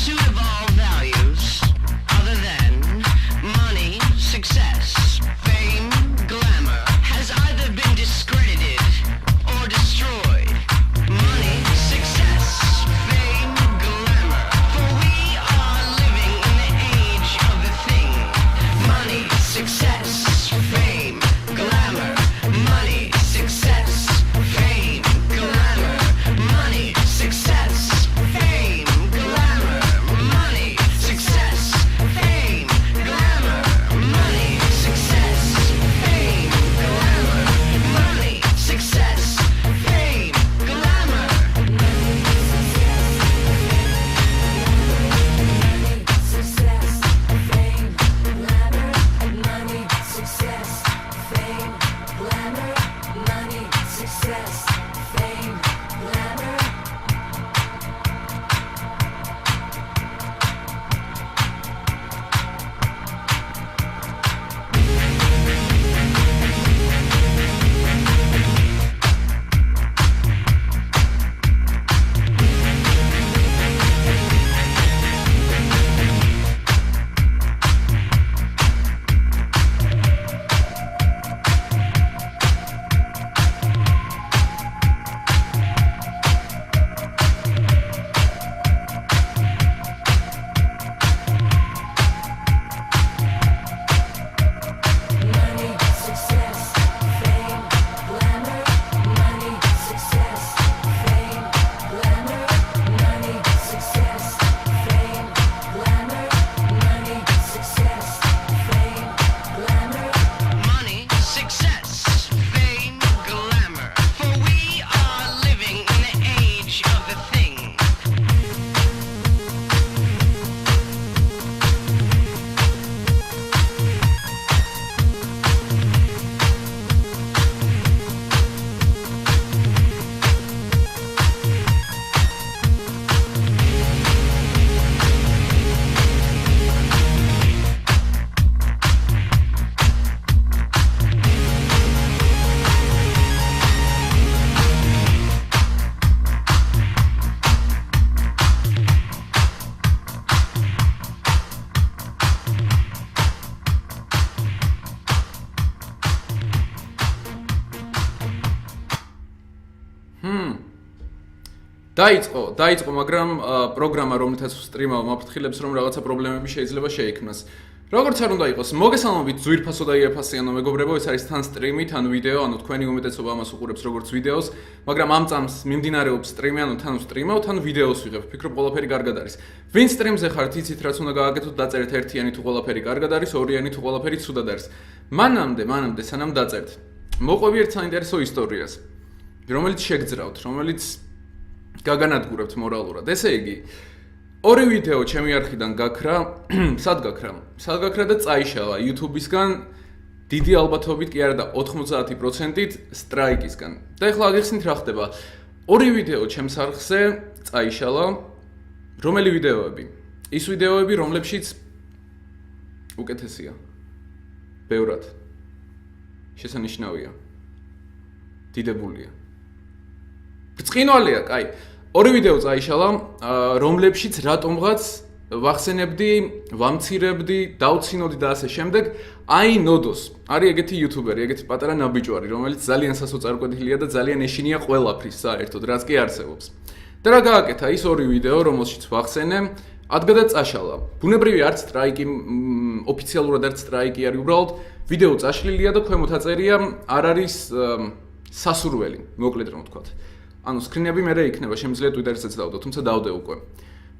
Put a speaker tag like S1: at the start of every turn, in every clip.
S1: pursuit of all values other than money, success, fame, glamour has either been discredited or destroyed. Money, success, fame, glamour. For we are living in the age of the thing. Money, success, fame, glamour. Money, success, fame, glamour. Money, success, fame, glamour. Money, success, fame, glamour. Money, success, fame, glamour. Money, success, fame, glamour. Money, success, fame, glamour. For we are living in the age of the thing.
S2: დაიწყო, მაგრამ პროგრამა, რომელთაც სტრიმავ მაფრთხილებს, რომ რაღაცა პრობლემები შეიძლება შეიქმნას. როგორც არ უნდა იყოს, მოგესალმებით ძვირფასო და იაფასიანო მეგობრებო, ეს არის თან სტრიმი, თან ვიდეო, ანუ თქვენი უმეტესობა ამას უყურებს როგორც ვიდეოს, მაგრამ ამ წამს მიმდინარეობს სტრიმი, ანუ თან ვსტრიმავ, თან ვიდეოს ვიღებ. ვფიქრობ, ყველაფერი კარგად არის. ვინ სტრიმზე ხართ, იცით რაც უნდა გააკეთოთ, დაწერეთ ერთიანი თუ ყველაფერი კარგად არის, ორიანი თუ ყველაფერი ცუდად არის. მანამდე სანამ დაწერთ, მოყვები ერთ საინტერესო ისტორიას, რომელიც შეგძრავთ, რომელიც გაგანადგურებთ მორალურად. ესე იგი, ორი ვიდეო ჩემი არხიდან გაქრა, სად გაქრა და წაიშალა YouTube-ისგან დიდი ალბათობით კი არა და 90%-ით სტრაიკისგან. და ეხლა აგიხსნით რა ხდება. ორი ვიდეო ჩემს არხზე წაიშალა. რომელი ვიდეოები? ის ვიდეოები, რომლებშიც უკეთესია. ბევრად. შესანიშნავია. დიდებულია. ბრწყინვალეა, კაი. ორი ვიდეო წაიშალა, რომლებშიც რატომღაც ვახსენებდი, ვამცირებდი, დავცინოდი და ასე შემდეგ. აი ნოდოს, არის ეგეთი იუთუბერი, ეგეთი პატარა ნაბიჯვარი, რომელიც ძალიან სასოწარკვეთილია და ძალიან ეშინია ყველაფრის საერთოდ, რაც კი არსებობს. და რა გააკეთა ის ორი ვიდეო, რომელშიც ვახსენე, ადგა და წაშალა. ბუნებრივი არც სტრაიკი, ოფიციალურად არც სტრაიკი არის, უბრალოდ ვიდეო წაშლილია და ქვემოთ აწერია, არ არის სასურველი, მოკლედ რომ ვთქვათ. ანუ სკრინები მერე იქნება, შემიძლია Twitter-საც დავდო, თუმცა დავდე უკვე.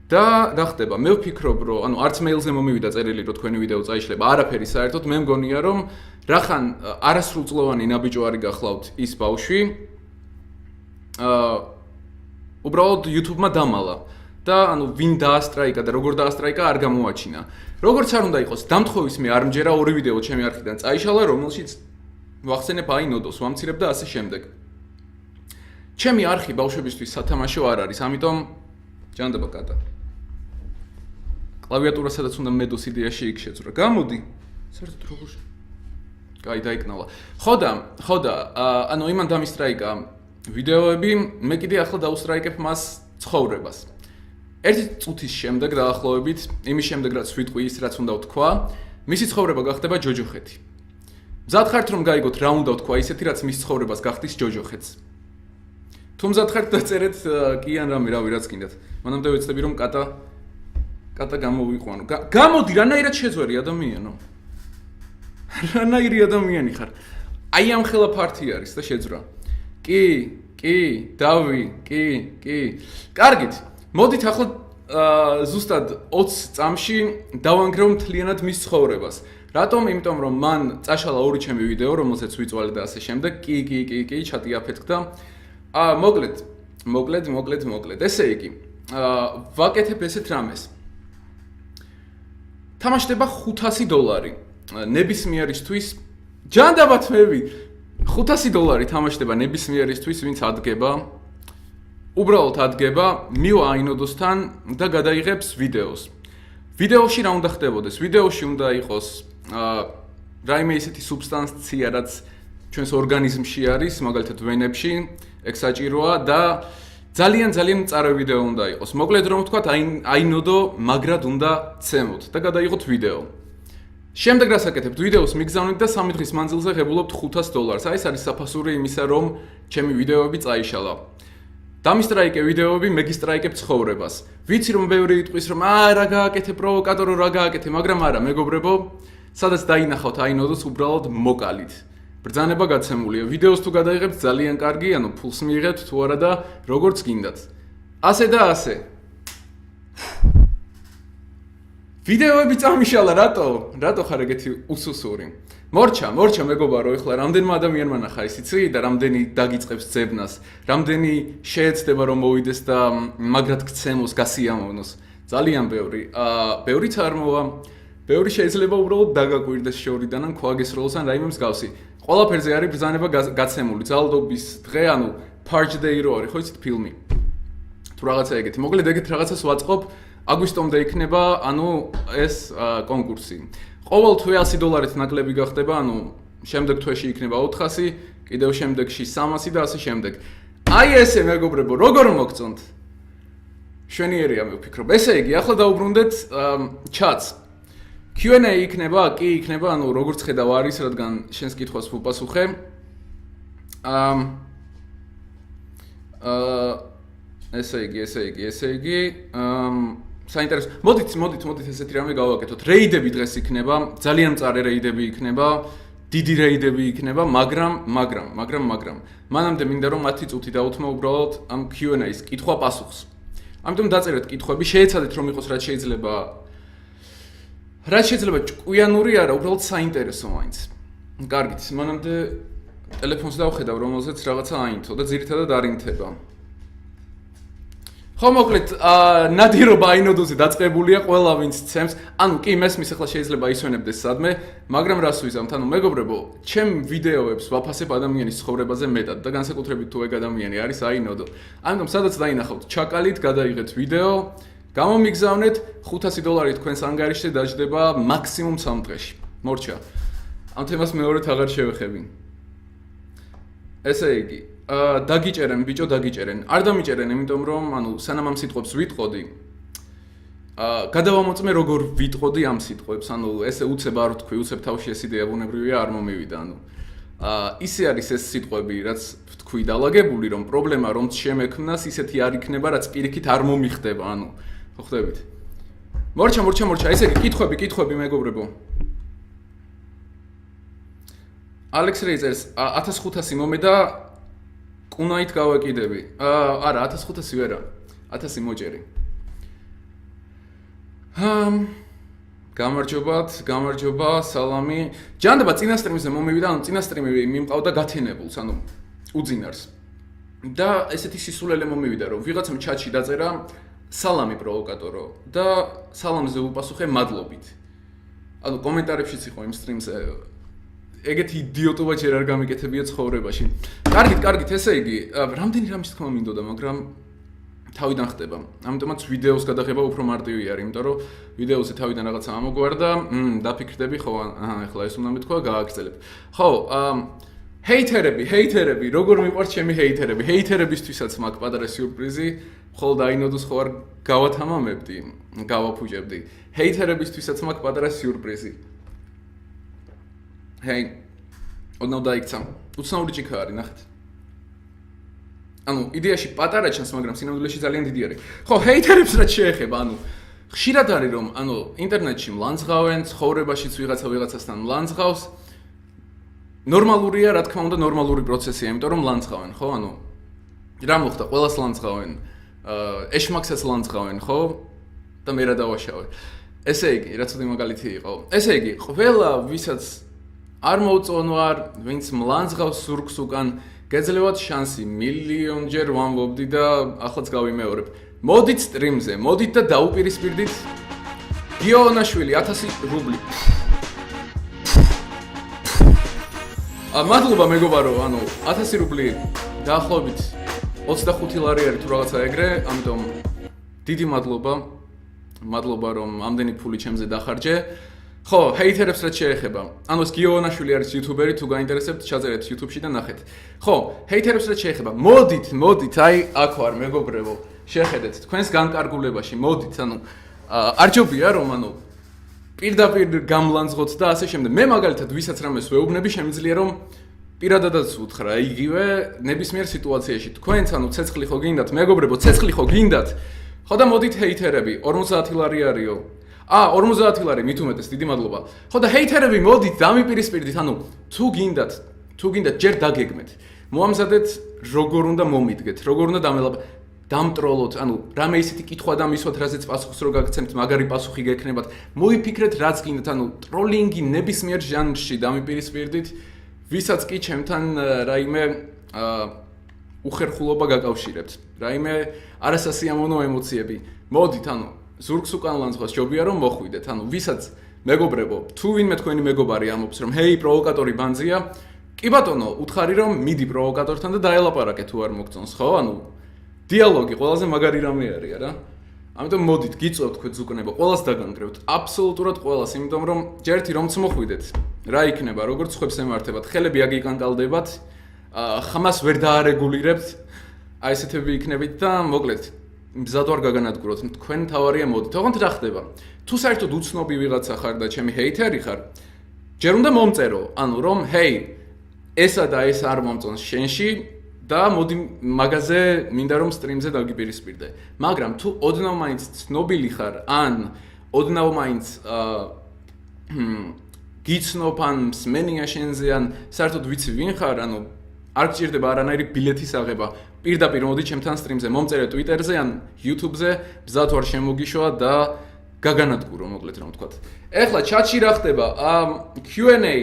S2: და რა ხდება? მე ვფიქრობ, რომ ანუ არც მეილზე მომივიდა წერილი, რომ თქვენი ვიდეო წაიშლება, არაფერი საერთოდ, მე მგონია, რომ რახან არასრულწლოვანი ნაბიჯვარი გახლავთ ის ბავშვი, უბრალოდ YouTube-მა დამალა. და ანუ ვინ დაასტრაიკა და როგორ დაასტრაიკა არ გამოაჩინა. როგორც არ უნდა იყოს, დამთხოვის მე არ მჯერა ორი ვიდეო ჩემი არხიდან წაიშალა, რომელშიც ვახსენებ აი ნოდოს, ვამცირებ და ასე შემდეგ. ჩემი არხი ბავშვებისთვის სათამაშო არ არის, ამიტომ ჯანდება კატა. კლავიატურა სადაც უნდა მედოს იდეაში იქ შეძვრა. გამოდი. საერთოდ როგორ კაი დაიკნალა. ხო და ანუ იმან დამისტრაიკა ვიდეოები, მე კიდე ახლა დაუსტრაიკებ მას ცხოვრებას. ერთი წუთის შემდეგ დაახლოებით, იმის შემდეგ რაც ვიტყვი ის რაც უნდა ვთქვა, მისი ცხოვრება გახდება ჯოჯოხეთი. მზად ხართ რომ გაიგოთ რა უნდა ვთქვა ისეთი რაც მის ცხოვრებას გახდის ჯოჯოხეთს. თუ მზად ხართ დაწერეთ კი ან რამე რაც გინდათ. მანამდე ვეცდები რომ კატა გამოვიყვანო. გამოდი რანაირად შეძვერი ადამიანო. რანაირი ადამიანი ხარ. აი ამ ხელა ფართი არის და შეძვრა. კი, დავი, კი. კარგით. მოდით ახლა ზუსტად 20 წამში დავანგრევ მთლიანად მის ცხოვრებას. რატომ? იმიტომ რომ მან წაშალა ორი ჩემი ვიდეო, რომელსაც ვიწვალე და ასე შემდეგ. კი, ჩატი აფეთქდა. მოკლედ. ესე იგი, ვაკეთებ ესეთ რამეს. თამაშდება $500. ნებისმიერისთვის ჯანდაბათმები $500 თამაშდება ნებისმიერისთვის, ვინც ადგება. უბრალოდ ადგება, მივა აინოდოსთან და გადაიღებს ვიდეოს. ვიდეოში რა უნდა ხდებოდეს? ვიდეოში უნდა იყოს რაიმე ისეთი სუბსტანცია, რაც ჩვენს ორგანიზმში არის, მაგალითად ვენებში, ეგ საჭიროა და ძალიან მწარე ვიდეო უნდა იყოს. მოკლედ რომ ვთქვათ, აინოდო მაგრად უნდა ცემოთ და გადაიღოთ ვიდეო. შემდეგ რას აკეთებთ? ვიდეოს მიგზავნით და 3 დღის მანძილზე ღებულობთ $500. აი ეს არის საფასური იმისა, რომ ჩემი ვიდეოები წაიშალა. დამისტრაიკე ვიდეოები, მეგისტრაიკებ ცხოვრებას. ვიცი რომ ბევრი იტყვის რომ რა გააკეთე პროვოკატორო, რა გააკეთე, მაგრამ არა, მეგობრებო, სადაც დაინახავთ აინოდოს უბრალოდ მოკალით. ბრძანება გაცემულია. ვიდეოს თუ გადაიღებთ ძალიან კარგი, ანუ ფულს მიიღებთ თუ არა და როგორც გინდათ. ასე და ასე. ვიდეოები წამიშალა, რატო ხარ ეგეთი უსუსური? მორჩა მეგობარო, ეხლა რამდენმა ადამიანმა ნახა ის იცი და რამდენი დაგიწყებს ძებნას, რამდენი შეეცდება რომ მოვიდეს და მაგრად გცემოს, გასიამოვნოს. ძალიან ბევრი წარმოა. ბევრი შეიძლება უბრალოდ დაგაკვირდეს შორიდან ან ქვაგესროლოს ან რაიმე მსგავსი. ყველაფერზე არის ბრძანება გაცემული. ძალადობის დღე, ანუ Purge Day რო არის, ხო იცით ფილმი? თუ რაღაცა ეგეთი. მოკლედ ეგეთ რაღაცას ვაწყობ, აგვისტომდე იქნება, ანუ ეს კონკურსი. ყოველ თვე $100 ნაკლები გახდება, ანუ შემდეგ თვეში იქნება 400, კიდევ შემდეგში 300 და ასე შემდეგ. აი ესე მეგობრებო, როგორ მოგწონთ? შვენიერია მე ვფიქრობ. ესე იგი, ახლა დაუბრუნდეთ ჩატს. Q&A იქნება, ანუ როგორც ხედავ არის, რადგან შენს კითხვას ვუპასუხე. ესე იგი, საინტერესო. მოდით ესეთი რამე გავაკეთოთ. რეიდები დღეს იქნება, ძალიან მწარე რეიდები იქნება, დიდი რეიდები იქნება, მაგრამ მანამდე მინდა რომ 10 წუთი დავუთმო უბრალოდ ამ Q&A-ს, კითხვა-პასუხს. ამიტომ დაწერეთ კითხვები, შეეცადეთ რომ იყოს რაც შეიძლება ჭკვიანური არა, უბრალოდ საინტერესო მაინც. კარგით, მანამდე ტელეფონს დავხედავ, რომელზეც რაღაცა აინთო და ძირითადად არ ინთება. ხო მოკლედ, ნადირობა აინოდოზე დაწყებულია ყველა ვინც ცემს. ანუ კი მესმის ახლა შეიძლება ისვენებდეს სადმე, მაგრამ რას ვიზამთ? ანუ მეგობრებო, ჩემ ვიდეოებს ვაფასებ ადამიანის ცხოვრებაზე მეტად და განსაკუთრებით თუ ეგ ადამიანი არის აინოდო. ამიტომ სადაც დაინახავთ, ჩაკალით, გადაიღეთ ვიდეო, გამომიგზავნეთ, $500 თქვენს ანგარიშზე დაждდება მაქსიმუმ 3 დღეში. მორჩა. ამ თემას მეორედ აღარ შევეხები. ესე იგი, დაგიჭერენ, ბიჭო, დაგიჭერენ. არ დამიჭერენ, იმიტომ რომ, ანუ სანამ ამ სიტყვებს ვიტყოდი, გადავამოწმე როგორ ვიტყოდი ამ სიტყვებს, ანუ ესე უცებ არ ვთქვი, უცებ თავში ეს იდეა ბუნებრივია არ მომივიდა, ანუ ისე არის ეს სიტყვები, რაც ვთქვი დალაგებული, რომ პრობლემა რომც შემექმნას, ისეთი არ იქნება, რაც პირიქით არ მომიხდება, ანუ ხო ხვდებით. მორჩა, ესე იგი, კითხვები, მეგობრებო. ალექს რეიზერს 1500 მომე და კუნაით გავაკიდები. არა, 1500 ვერა. 1000 მოჭერი. გამარჯობა, სალამი. ჯანდაბა წინა სტრიმზე მომივიდა, ანუ წინა სტრიმები მიმყავდა გათენებულს, ანუ უძინარს. და ესეთი სისულელე მომივიდა, რომ ვიღაცამ ჩატში დაწერა სალამი პროვოკატორო და სალამზე უპასუხე მადლობით. ანუ კომენტარებშიც იყო იმ სტრიმზე ეგეთი იდიოტობა ჯერ არ გამიკეთებია ცხოვრებაში. კარგით, ესე იგი, რამდენი რამის თქმა მინდოდა, მაგრამ თავიდან ხდება. ამიტომაც ვიდეოს გადაღება უფრო მარტივი არის, იმიტომ რომ ვიდეოზე თავიდან რაღაცა ამოგვარდა, დაფიქრდები, ხო, ახლა ეს უნდა მეთქვა, გააგრძელებ. ხო, ჰეითერები, როგორ მიყვართ ჩემი ჰეითერები? ჰეითერებისთვისაც მაქვს პატარა სიურპრიზი. ხოლო დაინოდოს ხო არ გავათამამებდი, გავაფუჭებდი. ჰეითერებისთვისაც მაქვს პატარა სიურპრიზი. ჰეი, ოდნავ დაიქცა. უცნაური ჭიქა არის, ნახეთ. ანუ იდეაში პატარა ჩანს, მაგრამ სინამდვილეში ძალიან დიდი არის. ხო, ჰეითერებს რაც შეეხება, ანუ ხშირად არის რომ, ანუ ინტერნეტში მლანძღავენ, ცხოვრებაშიც ვიღაცასთან მლანძღავს. ნორმალურია, რა თქმა უნდა, ნორმალური პროცესია, იმიტომ რომ მლანძღავენ, ხო? ანუ რა მოხდა, ყველას ლანძღავენ. ეშმაკსაც ლანძღავენ, ხო? და მე რა დავაშავე. ესე იგი, რა ცუდი მაგალითი იყო. ესე იგი, ყველა ვისაც არ მოუწონვარ, ვინც მლანძღავს ზურგს უკან, გეძლევათ შანსი მილიონჯერ ვამბობდი და ახლაც გავიმეორებ. მოდით სტრიმზე, მოდით და დაუპირისპირდით გიოონაშვილი 1000 რუბლი. მადლობა მეგობარო, ანუ 1000 რუბლი დაახლოებით 25 ლარი არის თუ რაღაცა ეგრე, ამიტომ დიდი მადლობა. მადლობა რომ ამდენი ფული ჩემზე დახარჯე. ხო, ჰეითერებს რაც შეეხება. ანუ ეს გიოონაშვილი არის იუთუბერი, თუ გაინტერესებთ, ჩაწერეთ YouTube-ში და ნახეთ. ხო, ჰეითერებს რაც შეეხება. მოდით, აი აქ ვარ მეგობრებო. შეხედეთ თქვენს განკარგულებაში, მოდით, ანუ არ ჯობია რომ ანუ პირდაპირ გამლანძღოთ და ასე შემდეგ. მე მაგალითად ვისაც რამეს ვეუბნები, შემიძლია რომ პირადადაც უთხრა იგივე ნებისმიერ სიტუაციაში. თქვენც ანუ ცეცხლი ხო გინდათ, მეგობრებო, ცეცხლი ხო გინდათ? ხო და მოდით ჰეითერები, 50 ლარი არისო. 50 ლარი, მით უმეტეს, დიდი მადლობა. ხო და ჰეითერები, მოდით, დამიპირისპირდით, ანუ თუ გინდათ, ჯერ დაგეგმეთ. მოამზადეთ, როგორ უნდა მომიდგეთ, როგორ უნდა დამტროლოთ, ანუ რამე ისეთი კითხვა დამისვათ, რაზეც პასუხს რო გაგცემთ, მაგარი პასუხი გექნებათ. მოიფიქრეთ, რაც გინდათ, ანუ ტროლინგი ნებისმიერ ჟანრში დამიპირისპირდით, ვისაც კი ჩემთან რაიმე უხერხულობა გაკავშირებთ. რაიმე არასასიამოვნო ემოციები. მოდით, ანუ ზურგს უკან ლანძღავს ჯობია რომ მოხვიდეთ. ანუ ვისაც მეგობრებო, თუ ვინმე თქვენი მეგობარი ამბობს რომ ჰეი პროვოკატორი ბანძია, კი ბატონო, უთხარი რომ მიდი პროვოკატორთან და დაელაპარაკე თუ არ მოგწონს, ხო? ანუ დიალოგი ყველაზე მაგარი რამე არის, არა? ამიტომ მოდით, გიწევთ თქვენ ზუკნებო, ყველას დაგანგრევთ, აბსოლუტურად ყველას, იმიტომ რომ ჯერთი რომც მოხვიდეთ, რა იქნება, როგორც ხებს ემართებათ, ხელები აგიკანკალდებათ, ხმას ვერ დაარეგულირებთ, აი ესეთები იქნებით და მოკლედ მზად ვარ გაგანადგუროთ, თქვენ თავარია მოდით. ოღონდ რა ხდება? თუ საერთოდ უცნობი ვიღაცა ხარ და ჩემი ჰეითერი ხარ, ჯერ უნდა მომწერო, ანუ რომ ჰეი, ესა და ეს არ მომწონს შენში და მოდი მაგაზე მინდა რომ სტრიმზე დაგიპირისპირდე. მაგრამ თუ ოდნავ მაინც ცნობილი ხარ, ან ოდნავ მაინც გიცნობ ან მსმენია შენზე, ან საერთოდ ვიცი ვინ ხარ, ანუ არ გჭირდება არანაირი ბილეთის აღება. პირდაპირ მოდი ჩემთან სტრიმზე, მომწერე Twitter-ზე ან YouTube-ზე, მზად ვარ შემოგიშვა და გაგანადგურო, მოკლედ რომ ვთქვათ. ეხლა ჩატში რა ხდება? Q&A.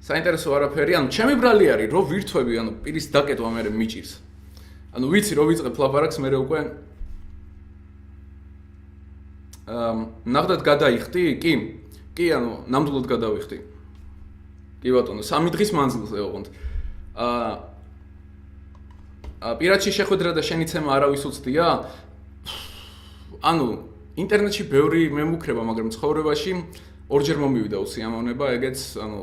S2: საინტერესო არაფერი, ანუ ჩემი ბრალი არის, რომ ვირთვები, ანუ პირის დაკეტვა მერე მიჭირს. ანუ ვიცი, რომ ვიწყებ ლაპარაკს, მერე უკვე ნახდათ გადაიხდი? კი, ანუ ნამდვილად გადავიხდი. კი ბატონო, 3 დღის მანძილზე ოღონდ. პირადში შეხვედრა და შენიცემა არავის უცდია? ანუ ინტერნეტში ბევრი მემუქრება, მაგრამ ცხოვრებაში ორჯერ მომივიდა უსიამოვნება, ეგეც ანუ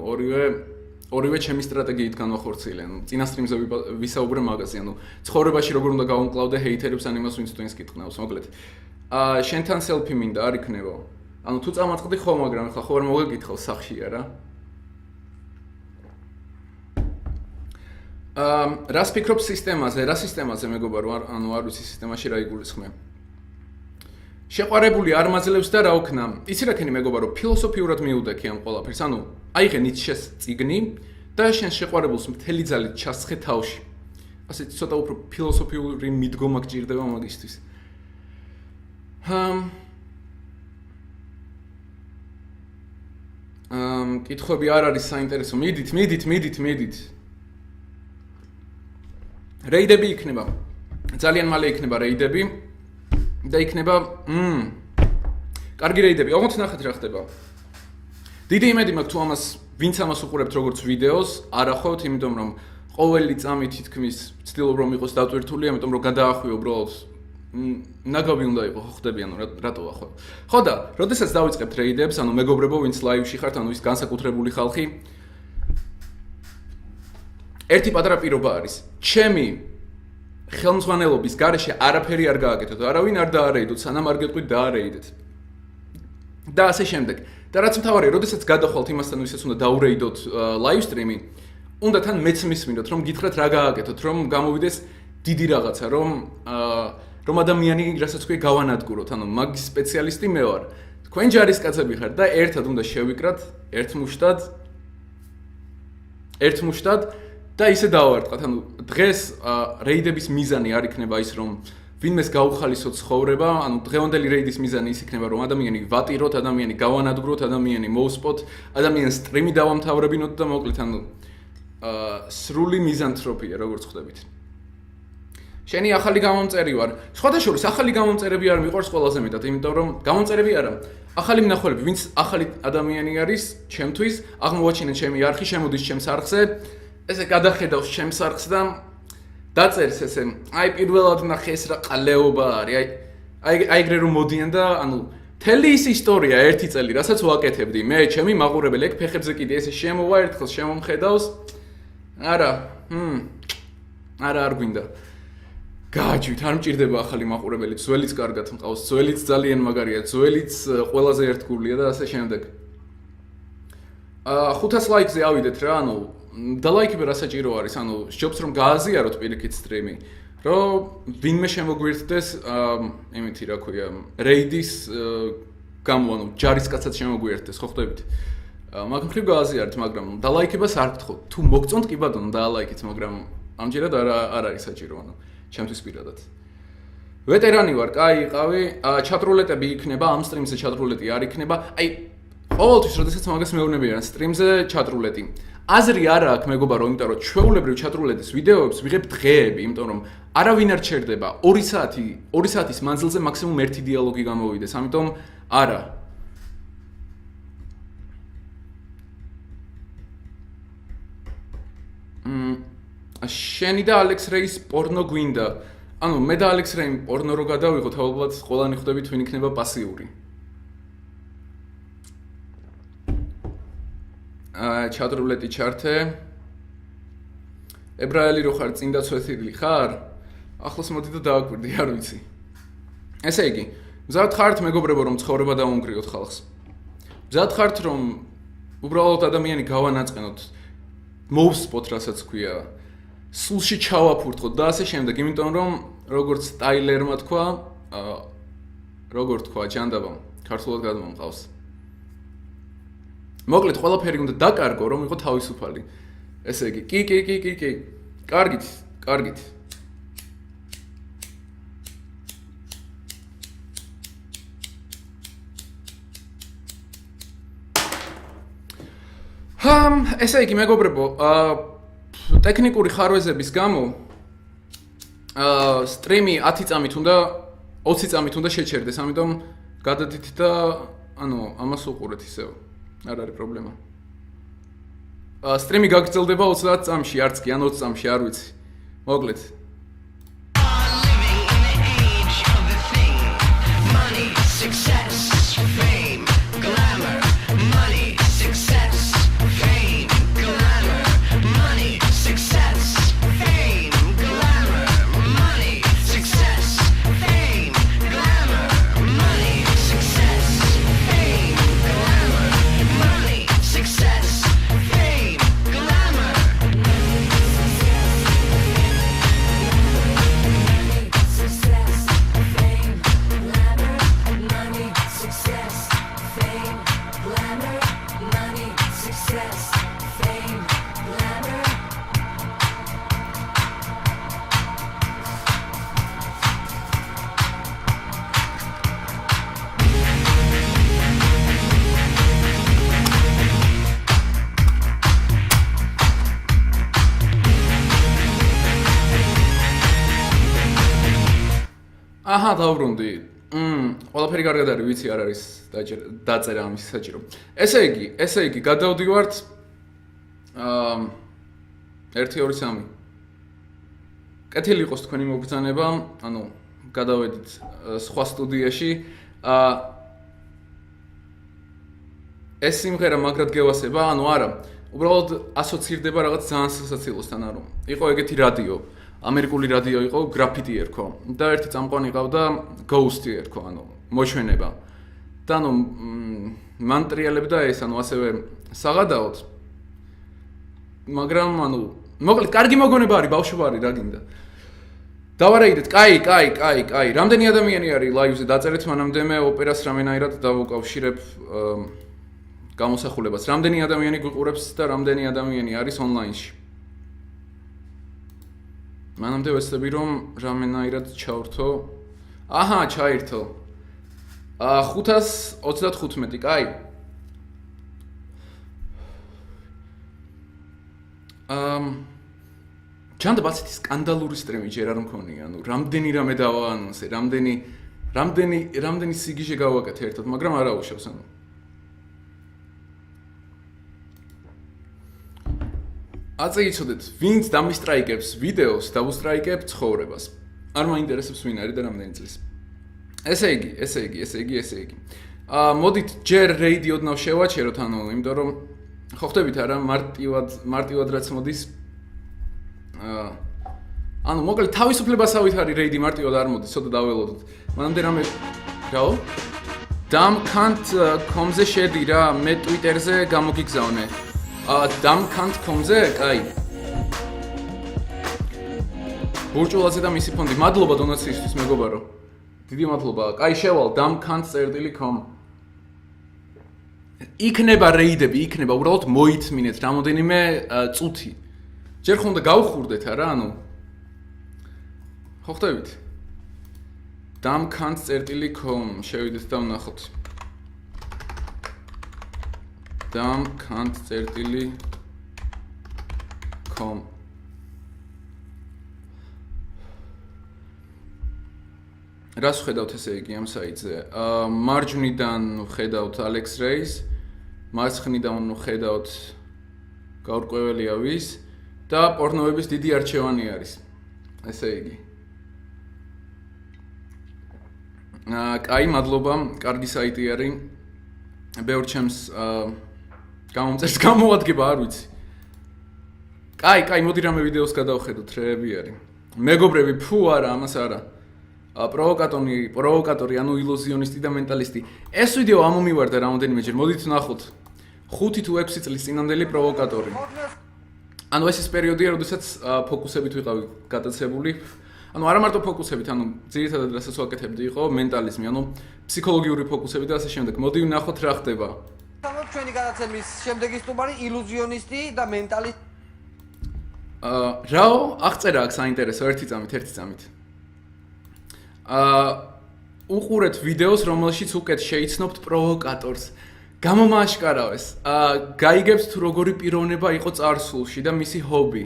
S2: ორივე ჩემი სტრატეგიით განვახორციელე. ანუ წინა სტრიმზე ვისაუბრე მაგაზე, ანუ ცხოვრებაში როგორ უნდა გავუმკლავდე ჰეითერებს ან იმას ვინც twins კითხნავს, მოკლედ. შენთან სელფი მინდა არ იქნება. ანუ თუ წამაწყდი ხო, მაგრამ ახლა ხო არ მოგეკითხავ სახში არა? რას ფიქრობ სისტემაზე? რა სისტემაზე მეგობარო, ანუ არ ვიცი სისტემაში რა იგულისხმე. შეყვარებული არ მაძლევს და რა ვქნა? იცი რა ქენი მეგობარო, ფილოსოფიურად მიუდექი ამ ყველაფერს. ანუ აიღე ნიცშეს წიგნი და შენ შეყვარებულს მთელი ძალით ჩასხე თავში. ასე ცოტა უფრო ფილოსოფიური მიდგომა გჭირდება მაგისთვის. კითხვები არ არის საინტერესო. მიდით. რეიდები იქნება. ძალიან მალე იქნება რეიდები და იქნება კარგი რეიდები. ოღონდ ნახეთ რა ხდება. დიდი იმედი მაქვს თუ ამას ვინც ამას უყურებთ როგორც ვიდეოს, არ ახვევთ, იმიტომ რომ ყოველი წამი თითქმის ვცდილობ რომ იყოს დატვირთული, ამიტომ რომ გადაახვიო უბრალოდ ნაგავი უნდა იყოს, ხდები, ანუ რატო ახვევ. ხო და, როდესაც დავიწყებთ რეიდებს, ანუ მეგობრებო, ვინც ლაივში ხართ, ანუ ის განსაკუთრებული ხალხი, ერთი პატარა პირობა არის. ჩემი ხელმძღვანელობის გარეშე არაფერი არ გააკეთოთ, არავინ არ დაარეიდოთ, სანამ არ გეტყვით დაარეიდეთ. და ასე შემდეგ. და რაც მთავარია, როდესაც გადახვალთ იმასთან, ვისაც უნდა დაურეიდოთ live stream-ი, უნდა თან მეც მისმინოთ, რომ გითხრათ რა გააკეთოთ, რომ გამოვიდეს დიდი რაღაცა, რომ ადამიანი რასაც ქვია გავანადგუროთ, ანუ მაგის სპეციალისტი მე ვარ. თქვენ ჯარისკაცები ხართ და ერთად უნდა შევიკრათ, ერთ მუშტად და ისე დავარდყათ. ანუ დღეს რეიდების მიზანი არ იქნება ის, რომ ვინმეს გაუხალისოთ ცხოვრება, ანუ დღევანდელი რეიდის მიზანი ის იქნება, რომ ადამიანი ვატიროთ, ადამიანი გავანადგუროთ, ადამიანი მოვსპოთ, ადამიანს სტრიმი დავამთავრებინოთ და მოკლედ, ანუ სრული მიზანთროპია, როგორც ხვდებით. შენი ახალი გამომწერი ვარ. სხვადასხვა ახალი გამომწერები არ მიყვარს ყველაზე მეტად, იმიტომ რომ გამომწერები არა. ახალი მნახველები, ვინც ახალი ადამიანი არის, ჩემთვის, აღმოვაჩინეთ ჩემი არხი, შემოდის ჩემს არხზე, ესე გადახედავს ჩემს არხს და დაწერს ესე, აი პირველად ნახე ეს რა ყალეობა არის, აი ეგრე რომ მოდიან და ანუ თელი ის ისტორია ერთი წელი, რასაც ვაკეთებდი, მე ჩემი მაყურებელი ეგ ფეხებზე კიდე ესე შემოვა ერთხელ შემომხედავს. არა არ გვინდა. გააჩვით, არ მჭირდება ახალი მაყურებელი, ძველიც კარგად მყავს, ძველიც ძალიან მაგარია, ძველიც ყველაზე ერთგულია და ასე შემდეგ. 500 ლაიქზე ავიდეთ რა, ანუ დალაიქება რა საჭირო არის, ანუ სჯობს რომ გააზიაროთ პირიქით სტრიმი, რომ ვინმე შემოგვირთდეს იმითი რა ქვია, რეიდის გამო, ანუ ჯარისკაცად შემოგვირთდეს, ხო ხვდებით? მაგ მხრივ გააზიარეთ, მაგრამ დალაიქებას არ გთხოვთ. თუ მოგწონთ კი ბატონო დალაიქეთ, მაგრამ ამჯერად არ არის საჭირო, ანუ ჩემთვის პირადად. ვეტერანი ვარ, კაი, იყავი, ჩატრულეტები იქნება, ამ სტრიმზე ჩატრულეტი არ იქნება. აი, ყოველთვის როდესაც მაგას მეუბნებიან სტრიმზე ჩატრულეტი. აზრი არა აქვს მეგობარო, იმიტომ რომ ჩვეულებრივ ჩატრულეტის ვიდეოებს ვიღებ დღეები, იმიტომ რომ არავინ არ ჩერდება 2 საათის მანძილზე მაქსიმუმ ერთი დიალოგი გამოვიდეს, ამიტომ არა. შენი და ალექს რეის პორნო გვინდა. ანუ მე და ალექს რეიმ პორნო რო გადავიღოთ, ალბათ ყველანი ხვდებით ვინ იქნება პასიური. ჩატრულეტი ჩართე. ებრაელი რო ხარ, წინ დაცვეთილი ხარ? ახლოს მოდი და დააკვირდი, არ ვიცი. ესე იგი, მზად ხართ მეგობრებო, რომ ცხოვრება დაუნგრიოთ ხალხს. მზად ხართ, რომ უბრალოდ ადამიანი გავანაწყენოთ, მოვსპოთ, რასაც ქვია, სულში ჩავაფურთხოთ და ასე შემდეგ, იმიტომ რომ როგორც ტაილერმა თქვა, როგორ თქვა ჯანდაბამ, ქართულად გადმომყავს. მოკლედ, ყველაფერი უნდა დაკარგო, რომ იყო თავისუფალი. ესე იგი, კი. კარგით. ესე იგი, მეგობრებო, ტექნიკური ხარვეზების გამო სტრიმი 10 წამით უნდა 20 წამით უნდა შეჩერდეს, ამიტომ გადადით და ანუ ამას უყურეთ ისევ. არ არის პრობლემა. სტრიმი გაგრძელდება 30 წამში, არც კი ან 20 წამში, არ ვიცი. მოკლედ. აჰა, დავბრუნდი. ყველაფერი კარგად არის, ვიცი არ არის დაწერა ამის საჭირო. ესე იგი, გადავდივართ 1-2-3. კეთილი იყოს თქვენი მოგბრძანება, ანუ გადავედით სხვა სტუდიაში. ეს სიმღერა მაგრად გევასება, ანუ არა. უბრალოდ ასოცირდება რაღაც ძალიან სასაცილოსთან, ანუ იყო ეგეთი რადიო, ამერიკული რადიო იყო, გრაფიტი ერქვა და ერთი წამყვანი ყავდა Ghost-ი ერქვა, ანუ მოჩვენება. და ანუ მან ტრიალებდა ეს, ანუ ასევე საღადაოდ. მაგრამ ანუ მოკლედ კარგი მოგონება არის, ბავშვობა არის, რა გინდა. დავარაიდეთ, კაი. რამდენი ადამიანი არის ლაივზე დაწერეთ, მანამდე მე ოპერას რამენაირად დავუკავშირებ გამოსახულებას. რამდენი ადამიანი გვიყურებს და რამდენი ადამიანი არის ონლაინში. მანამდე ვეცდები რომ რამენაირად ჩავრთო. აჰა, ჩაირთო. 535, კაი. ჯანდაბ ასეთი სკანდალური სტრიმი ჯერ არ მქონია, ანუ რამდენი რამე დავაანონსე, რამდენი სიგიჟე გავაკეთე ერთად, მაგრამ არ აუშავს, ანუ. აწე იცოდეთ, ვინც დამისტრაიკებს ვიდეოს, დავუსტრაიკებ ცხოვრებას. არ მაინტერესებს ვინ არის და რამდენი წლის. ესე იგი. მოდით ჯერ რეიდი ოდნავ შევაჩეროთ, ანუ, იმიტომ რომ ხო ხდებით არა, მარტივად რაც მოდის. ანუ მოკლედ თავისუფლებასავით არის რეიდი, მარტივად არ მოდის, ცოტა დაველოდოთ. მანამდე რამე რაო? damkant.com-ზე შედი რა, მე Twitter-ზე გამოგიგზავნე. damkant.com-ზე, კაი. ბურჭულაძე და მისი ფონდი, მადლობა დონაციისთვის მეგობარო. დიდი მადლობა. კაი შევალ damkant.com. იქნება რეიდები, უბრალოდ მოითმინეთ რამოდენიმე წუთი. ჯერ ხომ და გავხურდეთ არა, ანუ ხო ხდებით? damkant.com შევიდეთ და ვნახოთ. damkant.com რას ხედავთ ესე იგი ამ საიტზე? მარჯვნიდან ხედავთ Alex Reis, მარცხნიდან ხედავთ გაურკვეველია ვის და პორნოების დიდი არჩევანი არის. ესე იგი. კაი, მადლობა, კარგი საიტი არის. ბევრ ჩემს გამომწერს გამოადგება, არ ვიცი. კაი, მოდი რამე ვიდეოს გადავხედოთ, რეები არის. მეგობრები, ფუ არა, ამას არა. პროვოკატორი, ანუ ილუზიონისტი და მენტალისტი. ეს ვიდეო ამომივარდა რამოდენიმეჯერ, მოდით ვნახოთ. 5 თუ 6 წლის წინანდელი პროვოკატორი. ანუ ეს პერიოდია, როდესაც ფოკუსებით ვიყავი გატაცებული. ანუ არა მარტო ფოკუსებით, ანუ ძირითადად რასაც ვაკეთებდი იყო მენტალიზმი, ანუ ფსიქოლოგიური ფოკუსები და ასე შემდეგ. მოდი ვნახოთ რა ხდება.
S3: ჩვენი გადაცემის შემდეგი სტუმარი ილუზიონისტი და მენტალისტი.
S2: რაო, აღწერა აქ საინტერესო, ერთი წამით. უყურეთ ვიდეოს, რომელშიც უკეთ შეიცნობთ პროვოკატორს. გამომააშკარავეს. გაიგებთ თუ როგორი პიროვნება იყო წარსულში და მისი ჰობი.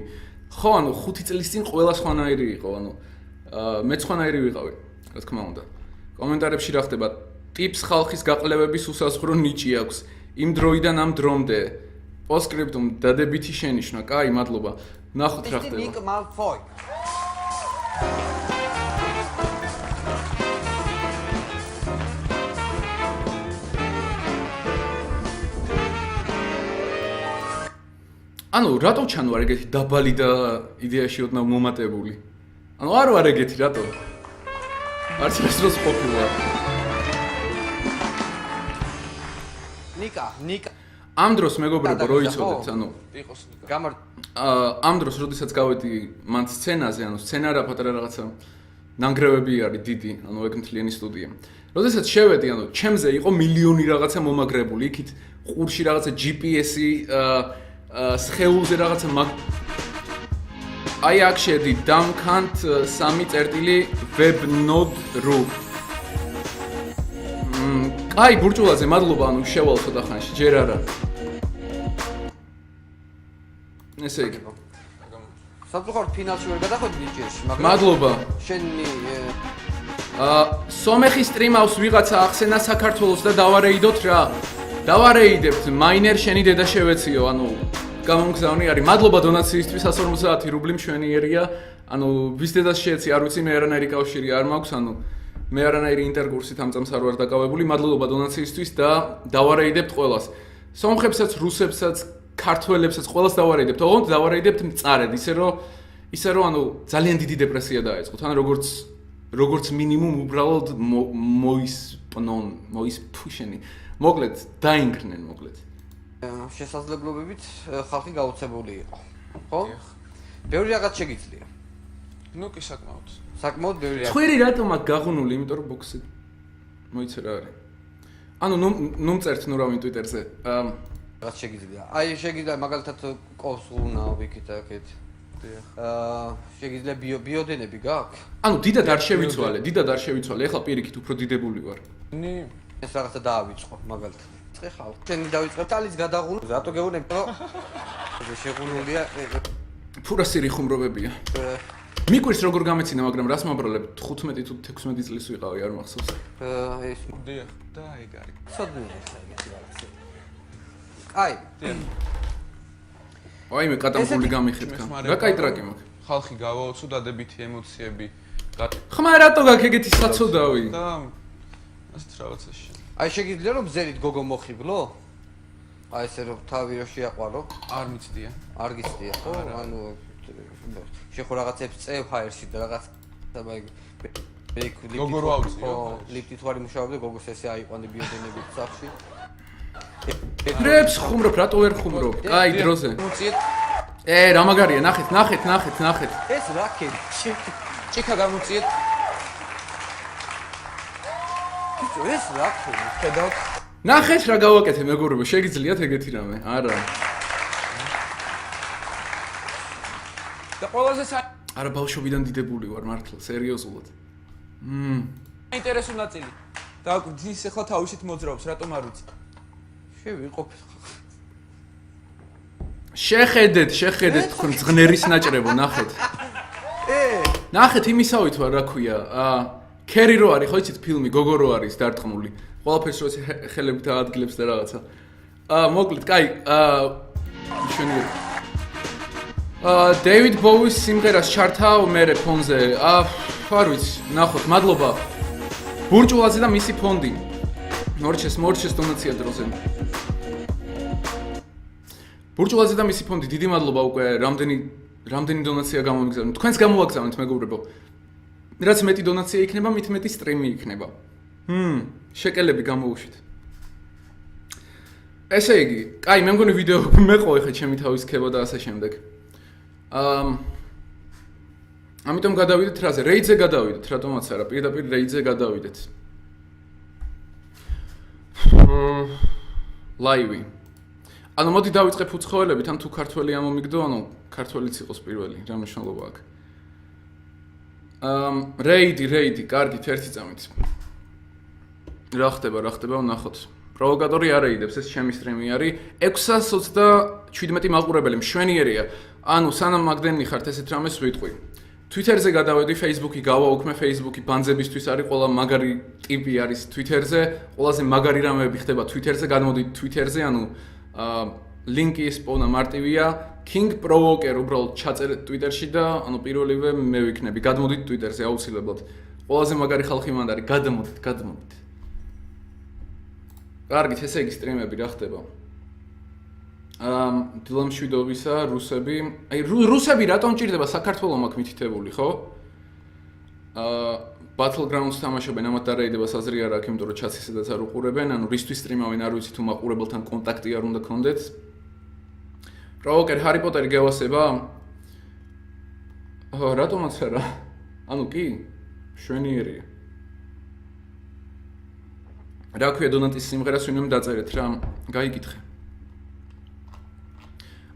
S2: ხო, ანუ 5 წლის წინ ყველა სხვანაირი იყო, ანუ მე სხვანაირი ვიყავი, რა თქმა უნდა. კომენტარებში რა ხდება? ტიპს ხალხის გაყლევების უსასხრო ნიჭი აქვს. იმ დროიდან ამ დრომდე. პოსტსკრიპტუმ დადებითი შენიშვნა. კაი, მადლობა. ნახოთ რა ხდება.
S3: ნიკ მალფოი.
S2: ანუ რატო ჩანო არ ეგეთი დაბალი და იდეაში ოდნავ მომატებული? ანუ არ ვარ ეგეთი, რატო? არც ეს დროს ყოფილა.
S3: ნიკა.
S2: ამ დროს მეგობრებო რო იცოდეთ, ანუ
S3: იყოს გამარ
S2: ამ დროს როდესაც გავედი მან სცენაზე, ანუ სცენარა პატარა რაღაცა ნანგრევები არის დიდი, ანუ ეგ მთლიანი სტუდია. როდესაც შევედი, ანუ ჩემზე იყო მილიონი რაღაცა მომაგრებული, იქით ყურში რაღაცა GPS-ი სხეულზე რაღაცა აი აქ შედი damkant3.webnode.ru კაი, ბურჭულაძე, მადლობა, ანუ შევალ ცოტა ხანში, ჯერ არა. ესე იგი.
S3: საფუძვლად ფინალში ვერ გადახვედი ნიჭიერში, მაგრამ
S2: მადლობა.
S3: შენი
S2: სომეხი სტრიმავს ვიღაცა ახსენა საქართველოს და დავარეიდოთ რა. დავარეიდებთ, მაინერ შენი დედა შევეციო, ანუ გამომგზავნი არის. მადლობა დონაციისთვის 150 რუბლი მშვენიერია. ანუ ვის დედას შეეცი, არ ვიცი, მე არანაირი კავშირი არ მაქვს, ანუ მე არანაირი ინტერკურსით ამ წამს არ ვარ დაკავებული. მადლობა დონაციისთვის და დავარეიდებთ ყველას. სომხებსაც, რუსებსაც, ქართველებსაც ყველას დავარაიდებთ, ოღონდ დავარაიდებთ მწარედ, ისე რომ ანუ ძალიან დიდი დეპრესია დაეწყოთ, ან როგორც მინიმუმ უბრალოდ მოისფუშენი. მოკლედ, დაინგრნენ მოკლედ.
S3: შესაძლებლობებით ხალხი გაუცებული იყო. ხო? ბევრი რაღაც შეგიძლია.
S4: ნუ კი საკმაოდ.
S3: საკმაოდ ბევრი რაღაც.
S2: ხვირი რატომ აქ გაღუნული, იმიტომ რომ ბოქსი მოიცე რა არის. ანუ ნუ მწერთ ნუ რავინ ტვიტერზე.
S3: რაც შეგიძლია. აი შეგიძლია მაგალითად კოვს უნა ვიქით აქეთ. შეგიძლია ბიოდენები გაქვს?
S2: ანუ დიდად არ შევიცვალე, ეხლა პირიქით უფრო დიდებული ვარ.
S3: ეს რაღაცა დაავიწყო მაგალითად. წე ხალ. შენი დავიწყებ ტალის გადაღუნ. რატო გეუბნები რომ შეღუნულია
S2: ფურასირი ხუმრობებია. მიკვირს როგორ გამეცინა, მაგრამ რას მაბრალებ 15 თუ 16 წლის ვიყავი, არ მახსოვს.
S3: ეს
S4: დიახ, და ეგ არის.
S3: ცოდნია ეს რაღაცა. აი,
S2: აი მე კატამბული გამიხეთქა. რა კაი ტრაკი მაქვს.
S4: ხალხი გავაოცო დადებითი ემოციები.
S2: ხმა რატო გაქვს ეგეთი საცოდავი?
S4: და ასეთ რაღაცაში.
S3: აი შეგიძლია რომ ბზერით გოგო მოხიბლო? აი ესე რომ თავი რო შეაყვარო?
S4: არ მიცდია.
S3: არ გიცდია, ხო? ანუ შეხო რაღაცებს წევ ჰაერში და რაღაც
S4: გოგო რო ავწიო.
S3: ლიფტით ვარ იმუშავებდა, გოგოს ესე აიყვანდი ბიოდენები სახში.
S2: რებს ხუმრობ, რატო ვერ ხუმრობ? აი დროზე.
S3: მოწიეთ.
S2: რა მაგარია, ნახეთ.
S3: ეს რაკეტი. ჭიქა გამოწიეთ. ბიჭო, ეს რაკეტი. ხედავთ?
S2: ნახეთ რა გავაკეთე მეგობრებო, შეგიძლიათ ეგეთი რამე? არა.
S4: და ყველაზე
S2: არა ბავშვობიდან დიდებული ვარ მართლა, სერიოზულად.
S4: საინტერესო ნაწილი. და ის ახლა თავისით მოძრაობს, რატომ არ ვიცი?
S3: შევიყოფე.
S2: შეხედეთ თქვენ ზღნერის ნაჭრებო, ნახეთ. ნახეთ იმისავით ვარ, რა ქვია, კერი რო არის, ხო იცით ფილმი, გოგო რო არის დარტყმული. ყველაფერს რო ხელებით აადგილებს და რაღაცა. მოკლედ, კაი, მშვენიერი. დეივიდ ბოუის სიმღერას ჩართავ მერე ფონზე. არ ვიცი, ნახოთ, მადლობა. ბურჭულაძე და მისი ფონდი. მორჩეს დონაცია დროზე. ბურჭულაძე და მისი ფონდი, დიდი მადლობა უკვე რამდენი დონაცია გამომიგზავნეთ. თქვენს გამოვაგზავნეთ მეგობრებო. რაც მეტი დონაცია იქნება, მით მეტი სტრიმი იქნება. შეკელები გამოუშვით. ესე იგი, კაი, მე მგონი ვიდეო მეყო ეხა ჩემი თავის ქება და ასე შემდეგ. ამიტომ გადავიდეთ რაზე? რეიდზე გადავიდეთ, რატომაც არა, პირდაპირ რეიდზე გადავიდეთ. ლაივი. ანუ მოდი დავიწყებ უცხოელებით, ან თუ ქართველი ამომიგდო, ანუ ქართველიც იყოს პირველი, რა მნიშვნელობა აქვს. რეიდი, კარგით, ერთი წამით. რა ხდება, ვნახოთ. პროვოკატორი არ ეიდებს, ეს ჩემი სტრიმი არის. 627 მაყურებელი, მშვენიერია. ანუ სანამ მაგდენი ხართ ესეთ რამეს ვიტყვი. Twitter-ზე გადავედი, Facebook-ი გავაუქმე, Facebook-ი ბანძებისთვის არის, ყველა მაგარი ტიპი არის Twitter-ზე, ყველაზე მაგარი რამეები ხდება Twitter-ზე, გადმოდით Twitter-ზე, ანუ ლინკი სპონა მარტივია, King Provoker უბრალოდ ჩაწერეთ Twitter-ში და ანუ პირველივე მე ვიქნები, გადმოდით Twitter-ზე აუცილებლად. ყველაზე მაგარი ხალხი მანდ არის, გადმოდით. კარგით, ესე იგი სტრიმები რა ხდება? დილამშვიდობისა რუსები, აი რუსები რატომ ჭირდება საქართველოს აქ მითითებული, ხო? Battlegrounds თამაშობენ, ამათ დარეიდებას აზრი არ აქვს, იმიტომ რომ ჩატს ისედაც არ უყურებენ, ანუ რისთვის სტრიმავენ, არ ვიცი თუ მაყურებელთან კონტაქტი არ უნდა გქონდეთ. პროვოკერ ჰარი პოტერი გევასება? რატომაც არა? ანუ კი, შვენიერია. რა ქვია დონატის სიმღერას ვინმე დაწერეთ რა, გაიგითხე.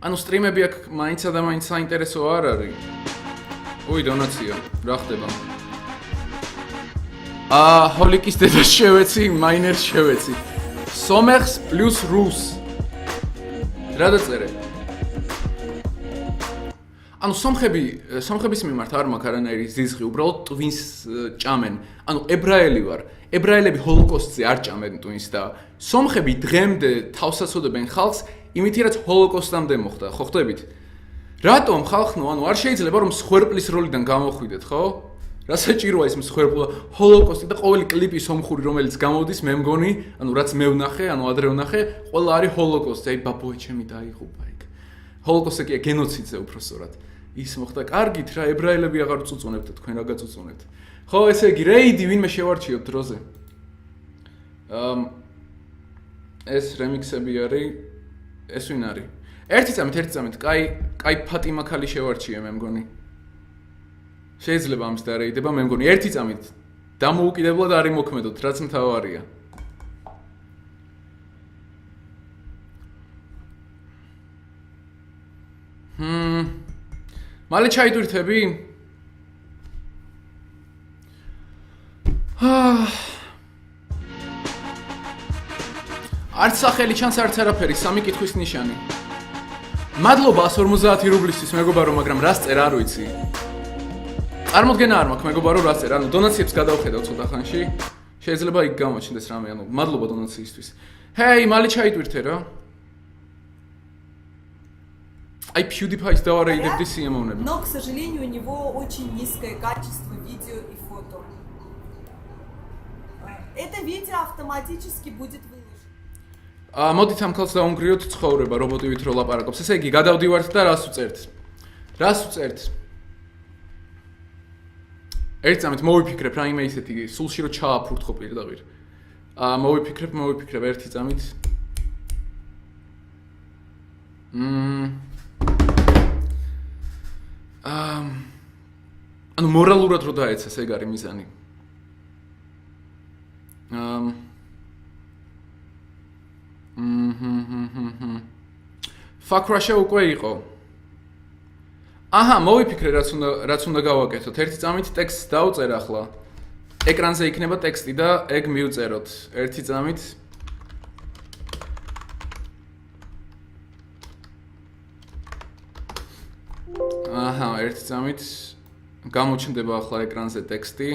S2: ანუ სტრიმები აქ მაინცა და მაინც საინტერესო არ არის. ой, დონაცია, რა ხდება? ჰოლიკის დედას შევეცი, მაინერს შევეცი. სომეხს პლუს რუს. რა დაწერე? ანუ სომხების მიმართ არ მაქვს არანაირი ზიზღი, უბრალოდ ტვინს ჭამენ. ანუ ებრაელი ვარ. ებრაელები ჰოლოკოსტზე არ ჭამენ ტვინს და სომხები დღემდე თავს აცოდებენ ხალხს, იმით რაც ჰოლოკოსტამდე მოხდა, ხო ხდებით? რატომ ხალხნო, ანუ არ შეიძლება რომ მსხვერპლის როლიდან გამოხვიდეთ, ხო? რა საჭიროა ის მსხვერპლა ჰოლოკოსტი და ყოველი კლიპი სომხური რომელიც გამოდის, მე მგონი, ანუ რაც მე ვნახე, ანუ ადრე ვნახე, ყველა არის ჰოლოკოსტი, აი ბაბოე ჩემი დაიღუპა იქ. ჰოლოკოსტი კი გენოციდზე უბრალოდ. ის მოხდა კარგით რა ებრაელები აღარ წუწუნებთ თქვენ რა გაწუწუნებთ. ხო ესე იგი რეიდი ვინმე შევარჩიოთ დროზე. ეს რემიქსები არის ეს ვინ არის? ერთი წამით, კაი ფატიმა ქალი შევარჩიე მე მგონი. შეიძლება ამის დარეიდება მე მგონი ერთი წამით დამოუკიდებლად არის მოქმედოთ, რაც მთავარია. მალე ჩაიდვირთები? არც სახელი ჩანს, არც არაფერი, 3 კითხვის ნიშანი. მადლობა 150 რუბლისთვის მეგობარო, მაგრამ რას წერ არ ვიცი. წარმოდგენა არ მაქვს მეგობარო, რას წერ. ანუ დონაციებს გადავხედავ ცოტა ხანში. შეიძლება იქ გამოჩნდეს რამე, ანუ მადლობა დონაციისთვის. ჰეი, მალე ჩაიდვირთე რა. Ай, PewDiePie დავარეიდებდი სიამოვნები.
S5: Но, к сожалению, у него очень низкое качество видео и фото. Это видео автоматически будет выложено.
S2: მოდით ამ ქალს დაუნგრიოთ ცხოვრება რობოტივით რო ლაპარაკობს. ესე იგი, გადავდივართ და რას უწერთ? ერთ წამით მოვიფიქრებ რაიმე ისეთი სულში რო ჩააფურთხო პირდაპირ. მოვიფიქრებ ერთი წამით. ანუ მორალურად რო დაეცეს ეგ არის მიზანი. ფაკრაშა უკვე იყო. აჰა, მოვიფიქრე რაც უნდა გავაკეთოთ. ერთი წამით ტექსტს დავწერ ახლა. ეკრანზე იქნება ტექსტი და ეგ მივწეროთ. ერთი წამით. აჰა, ერთი წამით გამოჩნდება ახლა ეკრანზე ტექსტი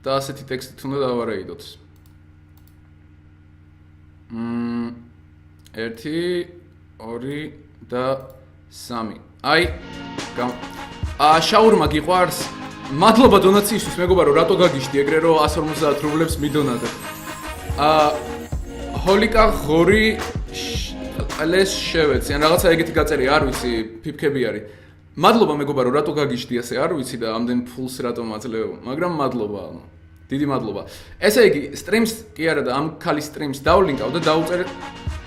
S2: და ასეთი ტექსტით უნდა დავარეიდოთ. 1 2 და 3. აი, შაურმა გიყვარს? მადლობა დონაციისთვის მეგობარო, რატო გაგიშდი ეგრე რომ 150 რუბლებს მიდონადე. ჰოლიკა ღორი ალეს შევეცი, ან რაღაცა ეგეთი გაწერია, არ ვიცი, ფიფქები არის. მადლობა მეგობარო, რატო გაგიშდი ასე, არ ვიცი და ამდენ ფულს რატო მაძლევ, მაგრამ მადლობა, დიდი მადლობა. ესე იგი, სტრიმს კი არა და ამ ქალის სტრიმს დავლინკავ და დაუწერ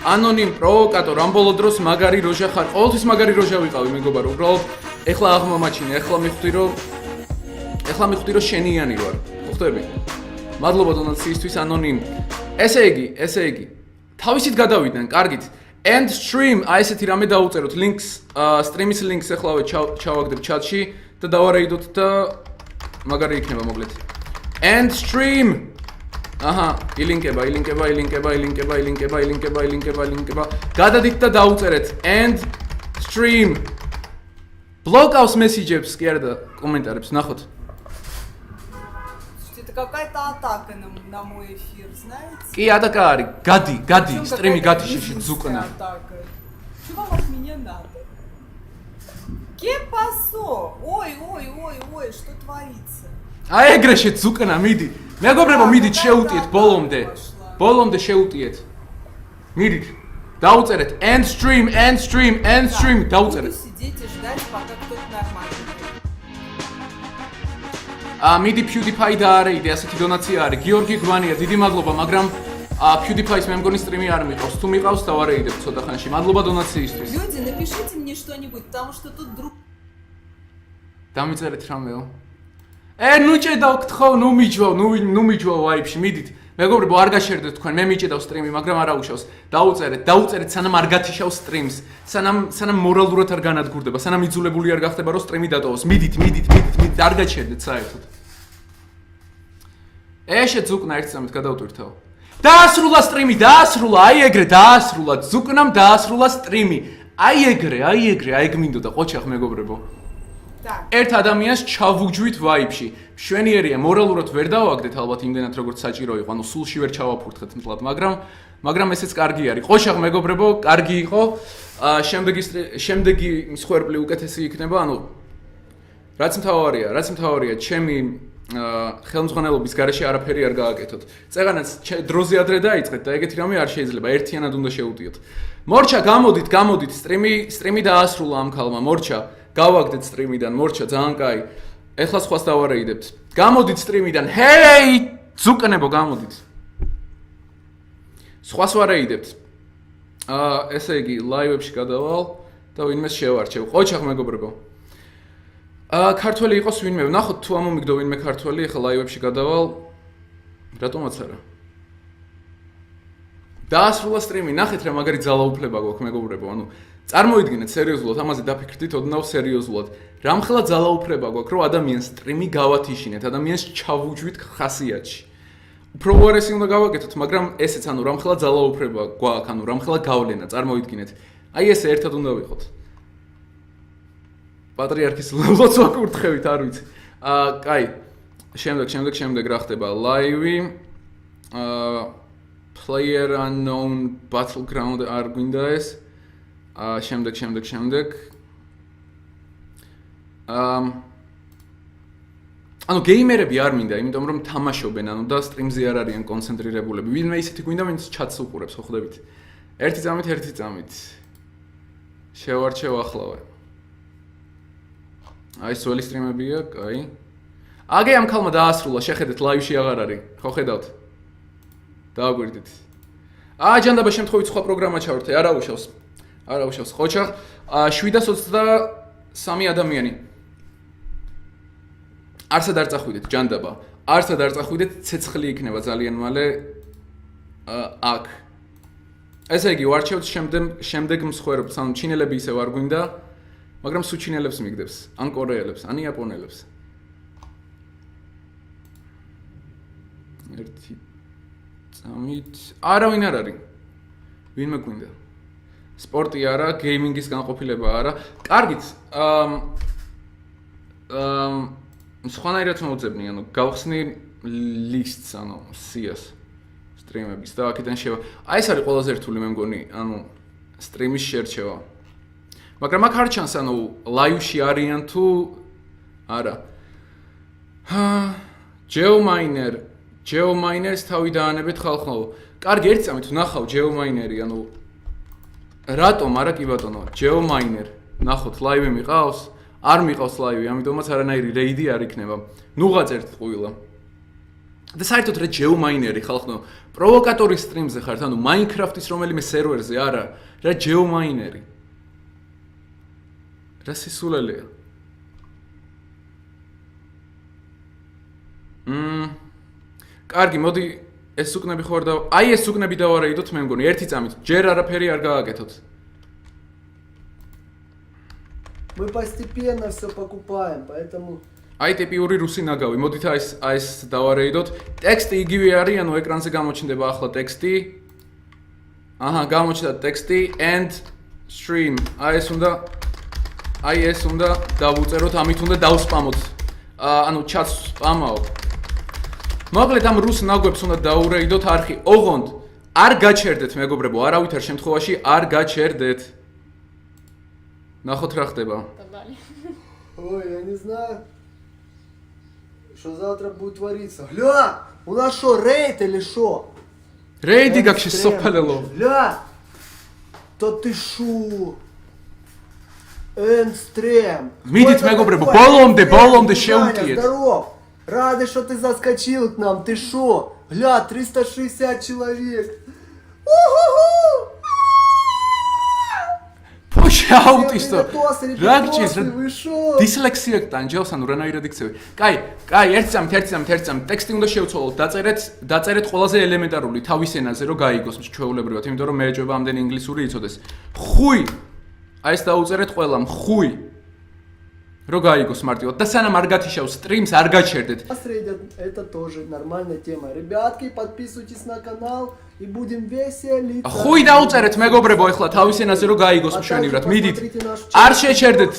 S2: ანონიმ პროვოკატორ, ამ ბოლო დროს მაგარი როჟა ხარ. ყოველთვის მაგარი როჟა ვიყავი მეგობარო, უბრალოდ ეხლა აღმომაჩინე, ეხლა მივხვდი რომ შენიანი ვარ. ხვდები? მადლობა დონაციისთვის ანონიმ. ესე იგი, თავისით გადავიდნენ, კარგით. End stream, აი ესეთი რამე დაუწეროთ, links, stream-ის links ახლავე ჩავაგდებ chat-ში და დავარეიდოთ და მაგარი იქნება მოკლედ. End stream. აჰა, ილინკება. გადადით და დაუწერეთ end stream. Blockhouse messages კი არა და კომენტარებს ნახოთ.
S5: Это какая-то атака на мой эфир, знаете?
S2: კი атака არის. გადი, სტრიმი გადი შეძუკნა.
S5: Чего вам от меня надо? ¿Qué pasó? Ой, что творится?
S2: აი ეგრე შეძუკნა, მიდი. მეგობრებო, მიდით შეუტიეთ ბოლომდე შეუტიეთ. მიდით. დაუწერეთ end stream, დაუწერეთ.
S5: Буду сидеть и ждать, пока кто-то нормально.
S2: მიდი PewDiePie დაარეიდე, ასეთი დონაცია არის. გიორგი გვანია, დიდი მადლობა, მაგრამ PewDiePie-ს მე მგონი სტრიმი არ მიყავს. თუ მიყავს, დავარეიდებ ცოტა ხანში. მადლობა დონაციისთვის.
S5: Люди, напишите мне что-нибудь, потому что тут друг...
S2: დამიწერეთ რამეო. ნუ ჭედავ გთხოვ, ნუ მიჯვავ ვაიფში, მიდით. მეგობრებო, არ გაშერდეთ თქვენ, მე მიჭედავ სტრიმი, მაგრამ არ აუშავს. დაუწერეთ, სანამ არ გათიშავ სტრიმს, სანამ მორალურად არ განადგურდება, სანამ იძულებული არ გახდება, რომ სტრიმი დატოვოს. მიდით, არ გაჩერდეთ საერთოდ. შეძუკნა ერთ წამით გადავტვირთავ. დაასრულა სტრიმი, აი ეგრე დაასრულა, ძუკნამ დაასრულა სტრიმი. აი ეგრე, აი გმინდოდა ყოჩახ მეგობრებო. ერთ ადამიანს ჩავუჯვით ვაიფში. მშვენიერია, მორალურად ვერ დავაგდეთ ალბათ იმდენად როგორც საჭირო იყო, ანუ სულში ვერ ჩავაფურთხეთ მთლად, მაგრამ ესეც კარგი არის. ყოშაღ მეგობრებო, კარგი იყო. შემდეგი მსხვერპლი უკეთესი იქნება, ანუ რაც მთავარია, ხელმძღვანელობის გარეშე არაფერი არ გააკეთოთ. წეღანაც დროზე ადრე დაიწყეთ და ეგეთი რამე არ შეიძლება, ერთიანად უნდა შევუდიოთ. მორჩა, გამოდით, სტრიმი დაასრულა ამ ქალმა, მორჩა, გავაგდეთ სტრიმიდან, მორჩა, ძალიან კაი. ეხლა სხვას დავარეიდებთ. გამოდით სტრიმიდან, ჰეი, ზუკნებო, გამოდით. სხვას ვარეიდებთ. ესე იგი, ლაივებში გადავალ და ვინმეს შევარჩევ. ყოჩახ მეგობრებო. ქართველი იყოს ვინმე, ვნახოთ თუ ამომიგდო ვინმე ქართველი, ეხლა ლაივებში გადავალ. რატომაც არა. დაასრულა სტრიმი, ნახეთ რა მაგარი ძალაუფლება გვაქვს მეგობრებო, ანუ წარმოიდგინეთ სერიოზულად, ამაზე დაფიქრდით, ოდნავ სერიოზულად. რამხელა ძალაუფლება გვაქვს, რომ ადამიანს სტრიმი გავათიშინეთ, ადამიანს ჩავუჯვით ხასიათში. უფრო უარესი უნდა გავაკეთოთ, მაგრამ ესეც ანუ რამხელა ძალაუფლება გვაქვს, ანუ რამხელა გავლენა, წარმოიდგინეთ. აი ესე ერთად უნდა ვიყოთ. პატრიარქის ლოცვას ვაკურთხევით, არ ვიცი. კაი. შემდეგ რა ხდება? ლაივი. Player unknown battleground არ გვინდა ეს. შემდეგ. ანუ გეიმერები არ მინდა, იმიტომ რომ თამაშობენ, ანუ და სტრიმზე არ არიან კონცენტრირებულები. ვინმე ისეთი გვინდა, ვინც ჩატს უყურებს, ხო ხვდებით? ერთი წამით. შევარჩევ ახლავე. აი სველი სტრიმებია, კაი. აგე ამ ქალმა დაასრულა, შეხედეთ ლაივში აღარ არის. ხო ხედავთ? დააგვირდით. ჯანდაბა შემთხვევით სხვა პროგრამა ჩავერთე, არ აუშავს. ყოჩახ, 723 ადამიანი. არსად არ წახვიდეთ ჯანდაბა. არსად არ წახვიდეთ, ცეცხლი იქნება ძალიან მალე აქ. ესე იგი, ვარჩევთ შემდეგ მსხვერპლს, ანუ ჩინელები ისევ არ გვინდა, მაგრამ სულ ჩინელებს მიგდებს, ან კორეელებს, ან იაპონელებს. ერთი წამით, არავინ არ არის. ვინმე გვინდა? სპორტი არა, გეიმინგის განყოფილება არა. კარგით, სხვანაირად მოვძებნი, ანუ გავხსნი ლისტს, ანუ სიას სტრიმების და აქედან აი ეს არის ყველაზე რთული მე მგონი, ანუ სტრიმის შერჩევა. მაგრამ აქ არ ჩანს, ანუ ლაივში არიან თუ არა. Geominers თავი დაანებეთ ხალხო. კარგი, ერთი წამით ვნახავ Geominer-ი, ანუ რატომ არა კი ბატონო, Geominer. ნახოთ, ლაივი მიყავს? არ მიყავს ლაივი, ამიტომაც არანაირი რეიდი არ იქნება. ნუ ღაწერთ ყვილა. და საერთოდ რა Geominer-ი ხალხო, პროვოკატორის სტრიმზე ხართ, ანუ Minecraft-ის რომელიმე სერვერზე არა, რა Geominer-ი. რა სისულელეა. კარგი, მოდი ეს უკნები ხო არ და აი ეს უკნები დავარეიდოთ მე მგონი ერთი წამით. ჯერ არაფერი არ გააკეთოთ.
S6: Мы постепенно все покупаем, поэтому
S2: აი ტიპიური რუსი ნაგავი. მოდით აი ეს დავარეიდოთ. ტექსტი იგივე არის, ანუ ეკრანზე გამოჩნდება ახლა ტექსტი. გამოჩნდა ტექსტი and stream. აი ეს უნდა დავუწეროთ, ამით უნდა დავსპამოთ. ანუ ჩატს სპამაო. მოკლედ ამ რუს ნაგვებს უნდა დაურეიდოთ არხი. ოღონდ არ გაჩერდეთ მეგობრებო, არავითარ შემთხვევაში არ გაჩერდეთ. ნახოთ რა ხდება.
S6: Ой, я не знаю, что завтра будет твориться. Гля, у нас что, рейд или что?
S2: Рейди как сейчас сопалело.
S6: Гля, то ты шо? Энстрем.
S2: Видите, мегобребо, болом-де шеукиет.
S6: Здоров. Рады, что ты заскочил к нам, ты шо? Гля, 360 человек. У-ху-ху!
S2: Поშაუტისტო.
S6: Ракчис, вы шо?
S2: დისლექსია ტანჯავს, ანუ რანაირად იქცევი. კაი, ერთი წამით. ტექსტი უნდა შევცვალოთ. დაწერეთ ყველაზე ელემენტარული თავის ენაზე, რომ გაიგოს ჩვეულებრივად, იმიტომ რომ მე ეჭვება ამდენი ინგლისური იცოდეს. ხუი. აი ეს დაუწერეთ ყველამ, ხუი. Რომ გაიგოს მარტივად და სანამ არ გათიშავს სტრიმს არ გაჩერდეთ.
S6: Это тоже нормальная тема. Ребятки, подписывайтесь на канал и будем веселиться.
S2: ხუი დაუწერეთ მეგობრებო, ეხლა თავის ენაზე რომ გაიგოს მშვენივრად. მიდით. არ შეჩერდეთ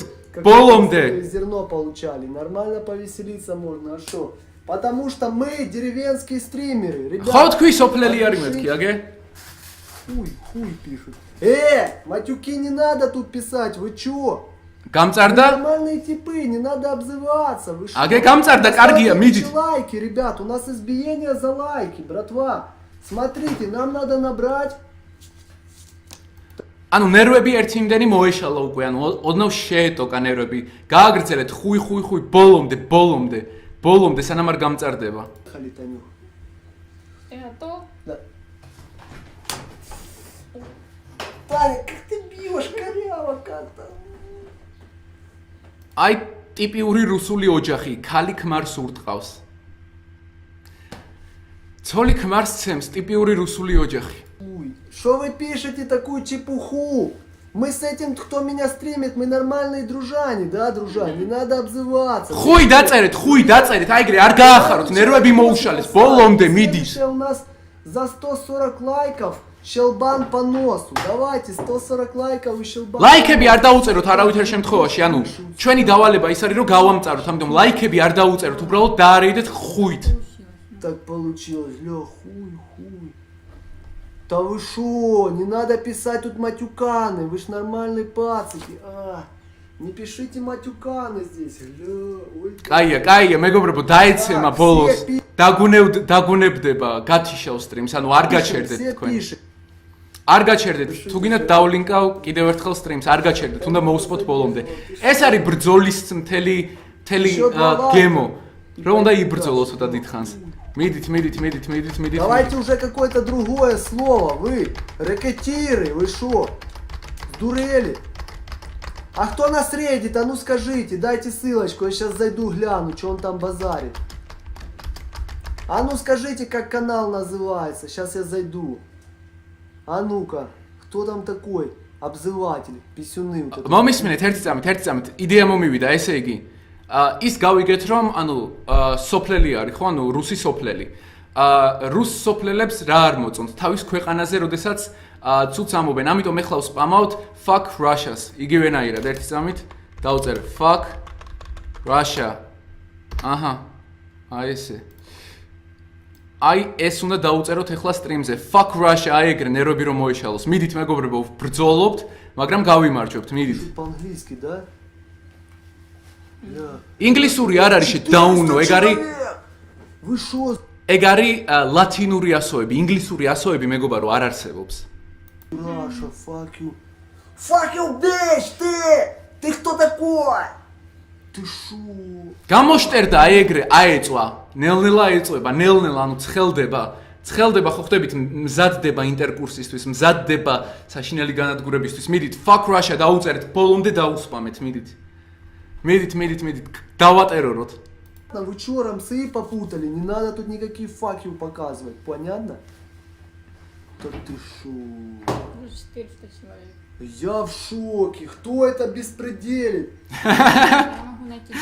S2: ბოლომდე.
S6: Зерно получали. Нормально повеселиться можно. А что? Потому что мы деревенские стримеры. Ребята.
S2: ხო თქვი სოფლელი არის მეთქი, აგე?
S6: Хуй пишут. Матюки не надо тут писать. Вы чё?
S2: გამწარდა?
S6: Нормальные типы, не надо обзываться. Вы что?
S2: Аге გამწარდა, კარგია,
S6: Ставьте
S2: მიდით.
S6: лайки, ребят, у нас избиение за лайки, братва. Смотрите, нам надо набрать.
S2: ანუ ნერვები ერთი იმდენი მოეშალა უკვე, ანუ ოდნავ შეეტოკა ნერვები. გააგრძელეთ ხუი, ბოლომდე, სანამ არ გამწარდება.
S6: Хали, Танюх.
S7: Это?
S6: Да. Таня, как ты бьешь, коряво как-то.
S2: აი ტიპიური რუსული ოჯახი, ქალი ქმარს ურტყავს. ცოლი ქმარს ცემს, ტიპიური რუსული ოჯახი.
S6: Ой, что вы пишете такую чепуху? Мы с этим, кто меня стримит, мы нормальные дружане, да, дружане? Не надо обзываться.
S2: ხუი დაწერეთ, აი ეგრე არ გაახაროთ, ნერვები მოუშალეს, ბოლომდე მიდის.
S6: У нас за 140 лайков щелбан по носу. Давайте, 140 лайков и щелбан.
S2: ლაიქები არ დაუწეროთ არავითარ შემთხვევაში, ანუ ჩვენი დავალება ის არის, რომ გავამწაროთ, ამიტომ ლაიქები არ დაუწეროთ, უბრალოდ დაარეიდეთ ხუით.
S6: Так получилось, Лё, хуй. Да вы шо, не надо писать тут матюканы, вы ж нормальные пацики. Не пишите матюканы здесь, Лё. Ой,
S2: კაია, მეგობრებო, დაეცემა ბოლოს. დაგუნებდება, გათიშავ სტრიმს, ანუ არ გაჩერდეთ
S6: все
S2: თქვენ.
S6: пишет.
S2: არ გაჩერდეთ, თუ გინდათ დავლინკავ კიდევ ერთხელ სტრიმს, არ გაჩერდეთ, უნდა მოусპოთ ბოლომდე. ეს არის ბრძოლის მთელი გემო, რომ უნდა იბრძოლო ცოტა დიდხანს. მიდით.
S6: Давайте уже какое-то другое слово, вы, рэкетиры, вы шо? Сдурели? А кто нас рейдит, а ну скажите, дайте ссылочку, я сейчас зайду гляну, что он там базарит. А ну скажите, как канал называется, сейчас я зайду. А ну-ка, кто там такой? Обзыватель, писюны. Вот это.
S2: მომისმენთ ერთი წამით, იდეა მომივიდა, ესე იგი. ის გავიგეთ, რომ ანუ სოფლელი არის, ხო, ანუ რუსი სოფლელი. რუს სოფლელებს რა არ მოწონთ თავის ქვეყანაზე, როდესაც ცუც ამობენ. ამიტომ ეხლა ვსპამავთ fuck Russias. იგივენაირად ერთი წამით დავწერე fuck Russia. აჰა. აი ესე. აი ეს უნდა დაუწეროთ ეხლა სტრიმზე. Fuck Russia, აი ეგრე ნერვები რომ მოეშალოს. მიდით მეგობრებო, ბრძოლობთ, მაგრამ გავიმარჯვებთ, მიდით.
S6: По-английски, да?
S2: ინგლისური არ არის შედაუნო, ეგ არის
S6: Вы шо?
S2: ეგ არის ლათინური ასოები, ინგლისური ასოები მეგობარო არ არსებობს.
S6: Раша, fuck you. Fuck you, bitch, ты! Ты кто такой? Ты шо?
S2: გამოშტერდა აი ეგრე, აეწვა, ნელ-ნელა ეწვება, ნელ-ნელა, ანუ ცხელდება, ხო ხდებით, მზადდება ინტერკურსისთვის, მზადდება საშინელი განადგურებისთვის. მიდით, fuck Russia დაუწერეთ, ბოლომდე დაუსპამეთ, მიდით. Мидит, даватеророт.
S6: Вы чё, рамсы попутали? Не надо тут никакие факи показывать, понятно? Да ты шо?
S7: 400 человек.
S6: Я в шоке, кто это беспределит?
S7: Я могу найти.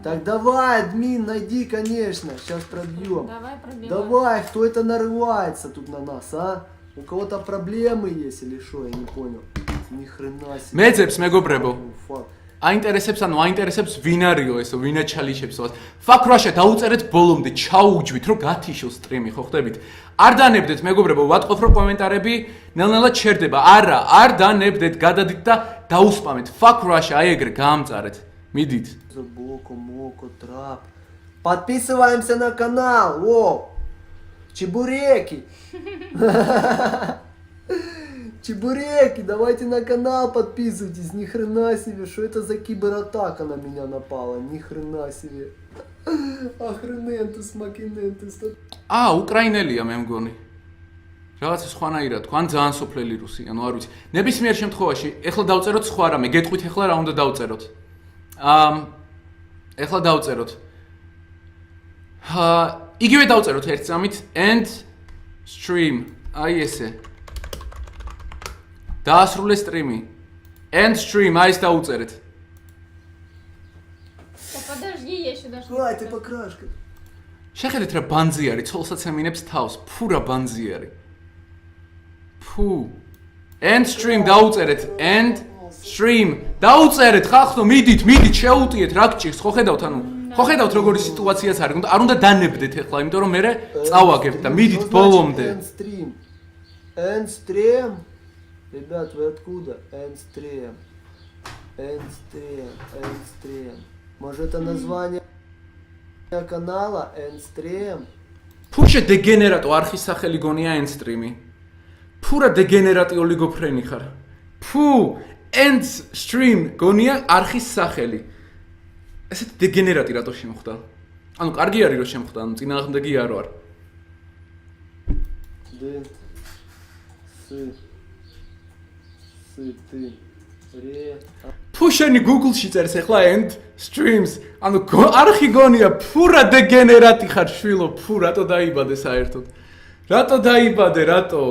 S6: Так давай, админ, найди, конечно, сейчас пробьем.
S7: Давай пробивай.
S6: Давай, кто это нарывается тут на нас, а? У кого-то проблемы есть или что, я не понял. Ни хрена себе.
S2: მეძებს მეგობრებო.
S6: Fuck.
S2: აინტერესებს ვინ არისო ესო, ვინ აჩალიჩებსო. Fuck Russia დაუწერეთ ბოლომდე, ჩაუჯვით, რომ გათიშოს სტრიმი, ხო ხდებით? არ დანებდეთ მეგობრებო, ვატყობ რომ კომენტარები ნელ-ნელა ჩერდება. არა, არ დანებდეთ, გადადით და დაუსპამეთ. Fuck Russia, აი ეგრე გაამწარეთ. მიდით.
S6: Боко, моко, трап. Подписываемся на канал, во! Чебуреки! Чебуреки, давайте на канал подписывайтесь, ни хрена себе, что это за кибератака на меня напала, ни хрена себе. Охренентус, макинентус.
S2: უკრაინელია მე მგონი. რაღაცა სხვანაირად, თქვენ ძალიან სოფლელი რუსი, ანუ არ ვიცი. ნებისმიერ შემთხვევაში, ეხლა დავწეროთ სხვა რამე, გეტყვით ეხლა რა უნდა დავწეროთ. ეხლა დავწეროთ. იგივე დავწეროთ ერთ წამით end stream. აი ესე. დაასრულე სტრიმი. End stream, აი ეს დაუწერეთ.
S7: Подожди, я еще даже.
S6: Ай, ты покрашка.
S2: შეხედეთ რა ბანძი არის, ცოლსაც ემინებს თავს. ფუ რა ბანძი არის. ფუ. End stream დაუწერეთ. End stream. დაუწერეთ, ხახტო, მიდით, შეუტიეთ, რა გჭირს, ხო ხედავთ, ანუ ხო ხედავთ როგორი სიტუაციაც არის. არ უნდა დანებდეთ ახლა, იმიტომ რომ მე წავაგებთ და მიდით ბოლომდე.
S6: End stream. Ребят, вы откуда? End stream. Энстрем. Может, это название канала Энстрем?
S2: Пуше дегенерატო არხის სახელი გონია Endstream-ი. Ფურა დეგენერატი ოლიგოფრენი ხარ. Ფუ Endstream გონია არხის სახელი. ესეთ დეგენერატი რატო შემხვდა? ანუ კარგი არის რომ შემხვდა, ანუ წინააღმდეგი არ ვარ. Пушени Google-ში წერს ახლა end streams. ანუ არხი გონია ფურა დეგენერატი ხარ შვილო, ფუ რატო დაიბადე საერთოდ? რატო დაიბადე, რატო?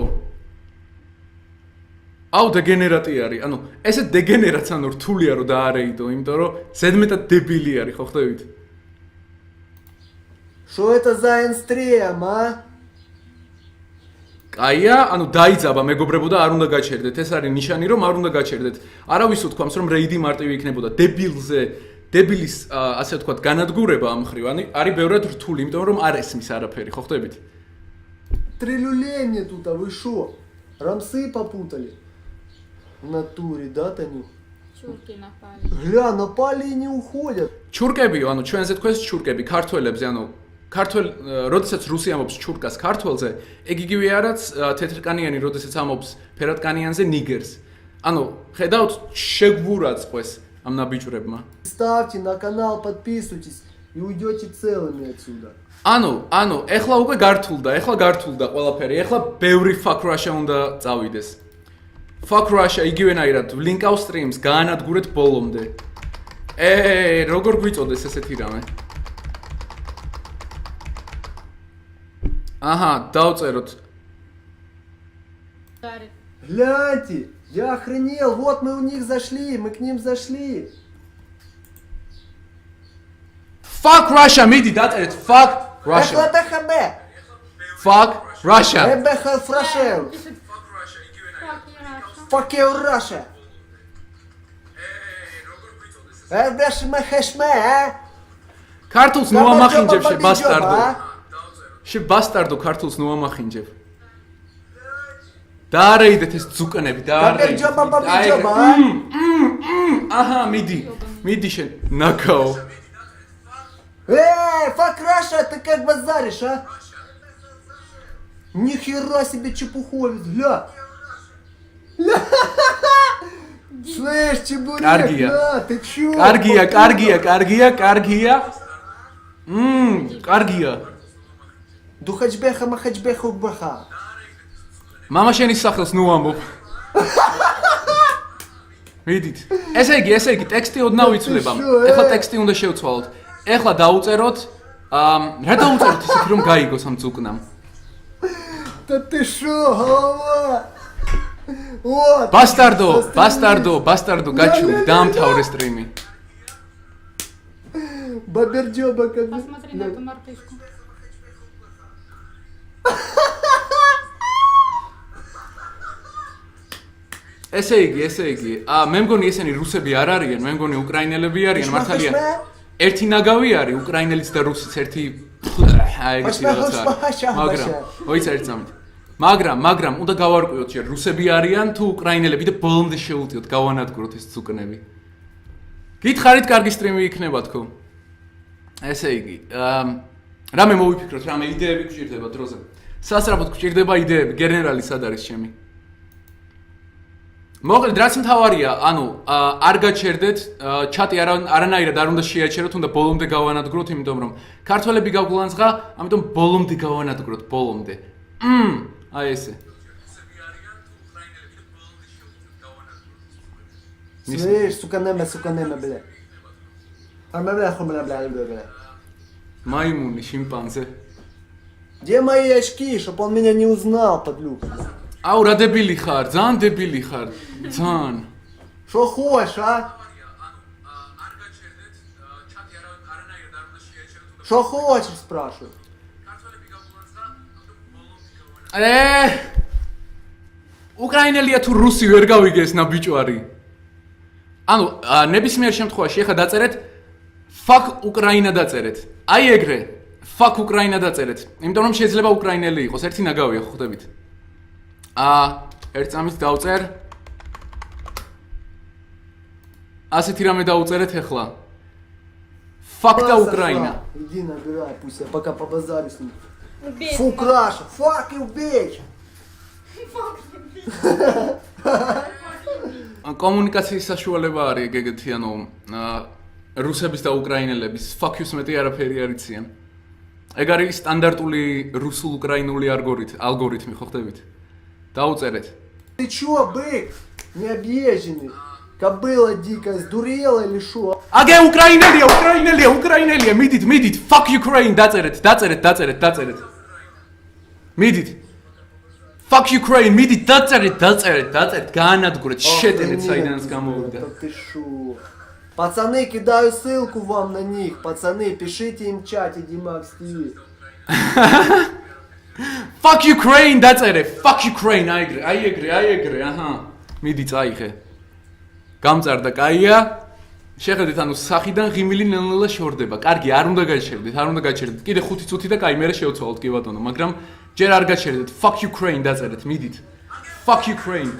S2: აუ დეგენერატი არის. ანუ ესე დეგენერატს ანუ რთულია რომ დაარეიდო, იმიტომ რომ ზედმეტად დებილი არის, ხო ხვდებით?
S6: Что это за Энстрем, а?
S2: კაია, ანუ დაიძაბა მეგობრებო და არ უნდა გაჩერდეთ. ეს არის ნიშანი რომ არ უნდა გაჩერდეთ. არავის უთქვამს რომ რეიდი მარტივი იქნებოდა დებილზე, დებილის ასე ვთქვათ განადგურება ამ ხრივ. არის ბევრად რთული, იმიტომ რომ არ ესმის арაფერი, ხო ხვდებით?
S6: Трилюлей тут, а вы шо? Рамсы попутали. В натуре, да, Таню?
S7: Чурки напали.
S6: Гля, напали и не уходят.
S2: ჩურკებიო, ანუ ჩვენზე თქვენს ჩურკები, ქართველებზე, ანუ როდესაც რუსი ამობს ჩურკას ქართველზე, ეგ იგივე არაც თეთრკანიანი, როდესაც ამობს ფერადკანიანზე ნიგერს. ანუ ხედავთ შეგვურაცხეს ამ ნაბიჯვრებმა.
S6: Ставьте на канал, подписывайтесь и уйдете целыми отсюда.
S2: ანუ, ეხლა უკვე გართულდა ყველაფერი. ეხლა ბევრი fuck Russia უნდა წავიდეს. Fuck Russia იგივენაირად link-out streams გაანადგურეთ ბოლომდე. როგორ გვიწოდეს ესეთი რამე? Ага, давწეროთ.
S7: Дарит.
S6: Гляньте, я охренел, вот мы у них зашли, мы к ним зашли.
S2: Fuck Russia, მიდი დაწერეთ. Fuck Russia.
S6: Эхла ТХБ.
S2: Fuck Russia.
S6: ЭБХ Фрашев.
S7: Пишет.
S6: Fuck you, Russia. ЭБШМХШМ, а?
S2: ქართულს ნუ ამახინჯებ
S6: Габаджоба,
S2: ბასტარდო.
S6: а?
S2: ბასტარდო ქართულს ნუ ამახინჯებ. დაარეიდეთ ეს ძუკნები, დაარეიდეთ.
S6: Габаджоба, бабиджоба, а?
S2: აჰა, მიდი შენ ნაკაო.
S6: Fuck Russia, ты как базаришь, а? Нихера себе чепуховец, гля. Слышь, чебурек,
S2: Каргия.
S6: на, ты чё?
S2: კარგია. კარგია.
S6: Духачбеха, махачбеха, убаха.
S2: мама შენის სახელს ნუ ამბობ. მიდით. ესე იგი, ტექსტი ოდნავ ვიცვლება. ეხლა ტექსტი უნდა შევცვალოთ. ეხლა დაუწეროთ, რა დაუწეროთ ისეთი რომ გაიგოს ამ ძუკნამ.
S6: Да ты шо, голова? Вот.
S2: ბასტარდო, გაჩვი, დაამთავრე სტრიმი.
S6: Баберджоба, как бы.
S7: Посмотри на эту мартышку.
S2: ესე იგი, მე მგონი ესენი რუსები არ არიან, მე მგონი უკრაინელები არიან, მართალია. ერთი ნაგავი არის, უკრაინელიც და რუსიც ერთი ეგეთი რაღაცა. მაგრამ უნდა გავარკვიოთ ჯერ რუსები არიან თუ უკრაინელები და ბოლომდე შევუწიოთ გავანადგუროთ ეს ძუკნები. გითხარით, კარგი სტრიმი იქნება თქო. ესე იგი, რამე მოვიფიქროთ, რამე იდეები გვჭირდება დროზე. სასწრაფოდ გვჭირდება იდეები, გენერალი სად არის ჩემი? მოკლედ, რაც მთავარია, ანუ არ გაჩერდეთ, ჩატი არანაირად არ უნდა შეაჩეროთ, უნდა ბოლომდე გავანადგუროთ, იმიტომ რომ ქართველები გავგლანძღა, ამიტომ ბოლომდე გავანადგუროთ, ბოლომდე. აი ესე.
S6: Слышь, сука, бля. Бля.
S2: მაიმუნი, შიმპანზე.
S6: Где мои очки, чтоб он меня не узнал, подлюка?
S2: აუ, რა დებილი ხარ, ძალიან დებილი ხარ, ძალიან.
S6: Что хочешь, а? Что хочешь, спрашиваю?
S2: უკრაინელია თუ რუსი ვერ გავიგეს ნაბიჭვარი. ანუ ნებისმიერ შემთხვევაში ახლა დაწერეთ fuck უკრაინა დაწერეთ. აი ეგრე fuck უკრაინა დაწერეთ. იმიტომ რომ შეიძლება უკრაინელი იყოს, ერთი ნაგავია, ხო ხვდებით? ერთ წამით დავწერ. ასეთი რამე დაუწერეთ ახლა. Факта Украина.
S6: Иди набирай, пусть я пока побазарю с ним.
S7: Убей.
S6: Фу, Краша, fuck you, bitch!
S2: კომუნიკაციის საშუალება არის ეგეთი, ანუ რუსების და უკრაინელების fuck you-ს მეტი არაფერი არ იციან. ეგ არის სტანდარტული რუსულ-უკრაინული ალგორითმი, ხო ხდებით? დაუწერეთ.
S6: Ты чё, бык? Необъезженный. Кобыла дикая, сдурела или шо?
S2: აგე უკრაინელია, მიდით, fuck Ukraine, დაწერეთ. მიდით. Fuck Ukraine, მიდით, დაწერეთ, გაანადგურეთ, შეტენეთ, საიდანაც გამოვიდა.
S6: Да ты шо? Пацаны, кидаю ссылку вам на них. Пацаны, пишите им в чате, Димакс ТВ.
S2: Fuck Ukraine, დაწერე, fuck Ukraine, აიგრე, აჰა. მიდი წაიღე. გამწარდა, კაია. შეხედეთ, ანუ სახიდან ღიმილი ნელ-ნელა შორდება. კარგი, არ უნდა გაჩერდეთ. კიდე 5 წუთი და კაი, მერე შევცვალოთ, კი ბატონო, მაგრამ ჯერ არ გაჩერდეთ. Fuck Ukraine დაწერეთ, მიდით. Fuck Ukraine.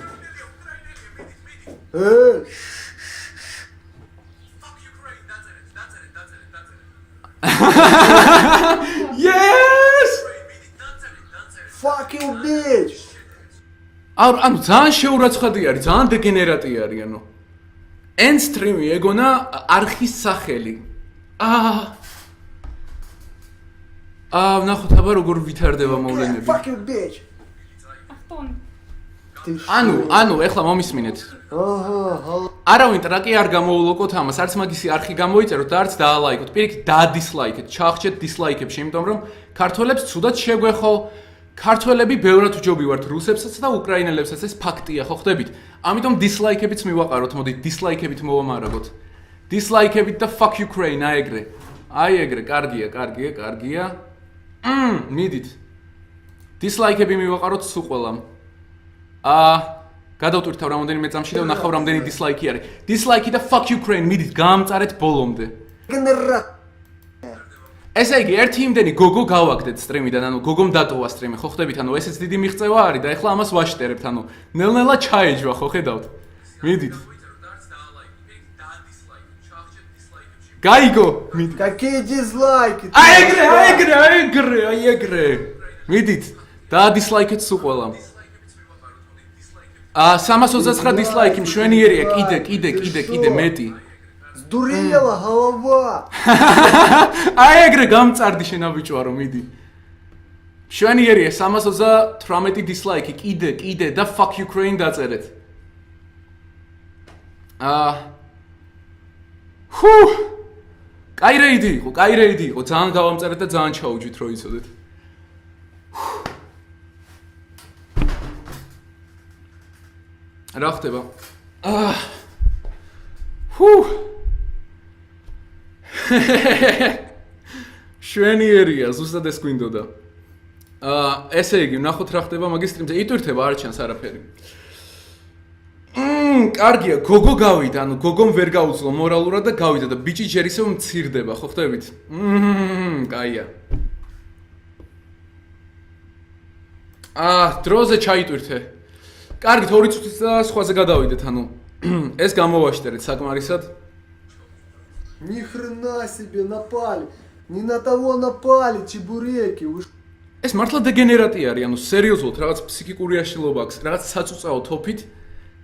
S2: Yes!
S6: Fuck you, bitch!
S2: ანუ ძალიან შეურაცხადი არის, ძალიან დეგენერატი არის, ანუ. End stream-ი ეგონა არხის სახელი. ნახოთ აბა როგორ ვითარდება მოვლენები.
S6: Fuck you, bitch!
S7: Ахтон.
S6: Ты шо?
S2: ანუ ეხლა მომისმინეთ.
S6: Ага,
S2: არავინ ტრაკი არ გამოულოკოთ ამას, არც მაგისი არხი გამოიწეროთ და არც დაალაიქოთ. პირიქით დაადისლაიქეთ, ჩაახჭეთ დისლაიქებში, იმიტომ რომ ქართველებს ცუდად შეგვეხო. ქართველები ბევრად ვჯობი ვართ რუსებსაც და უკრაინელებსაც, ეს ფაქტია, ხო ხდებით? ამიტომ დისლაიქებიც მივაყაროთ, მოდით დისლაიქებით მოვამარაგოთ. დისლაიქებით და fuck Ukraine, აი ეგრე, კარგია. მიდით. დისლაიქები მივაყაროთ სულ ყველამ. გადავტვირთავ რამოდენიმე წამში და ვნახავ რამდენი დისლაიქი არის. დისლაიქი და fuck Ukraine, მიდით, გაამწარეთ ბოლომდე.
S6: генерат.
S2: ესე იგი, ერთი იმდენი გოგო გავაგდეთ სტრიმიდან, ანუ გოგომ დატოვა სტრიმი, ხო ხდებით, ანუ ესეც დიდი მიღწევა არის და ეხლა ამას ვაშტერებთ, ანუ ნელ-ნელა ჩაეჯვა, ხო ხედავთ? მიდით. გაიგო, მიდით.
S6: Какие дизлайки?
S2: აი ეგრე. მიდით. დაადისლაიქეთ სულ ყველამ. 329 დისლაიქი მშვენიერია, კიდე მეტი.
S6: Сдурела голова.
S2: აი ეგრე გამწარდი შენაბიჭვარო, მიდი. მშვენიერია 328 დისლაიქი, კიდე და fuck Ukraine დაწერეთ. კაი რეიდი იყო, ძალიან გავამწარეთ და ძალიან ჩაუჯვით, რო იცოდეთ. რა ხდება? შვენიერია, ზუსტად ეს გვინდოდა. ესე იგი, ვნახოთ რა ხდება მაგის სტრიმზე. იტვირთება, არ ჩანს არაფერი. კარგია, გოგო გავიდა, ანუ გოგომ ვერ გაუძლო მორალურად და გავიდა და ბიჭი ჯერ ისევ მცირდება, ხო ხდებით? კაია. დროზე ჩაიტვირთე. კარგით, 2 წუთით და სხვაზე გადავიდეთ, ანუ ეს გამოვაშტერეთ საკმარისად.
S6: Ни хрена себе напали. Не на того напали, чебуреки.
S2: ეს მართლა დეგენერატი არის, ანუ სერიოზულად რაღაც ფსიქიკური აშლილობა აქვს, რაღაც საწუწაო თოფით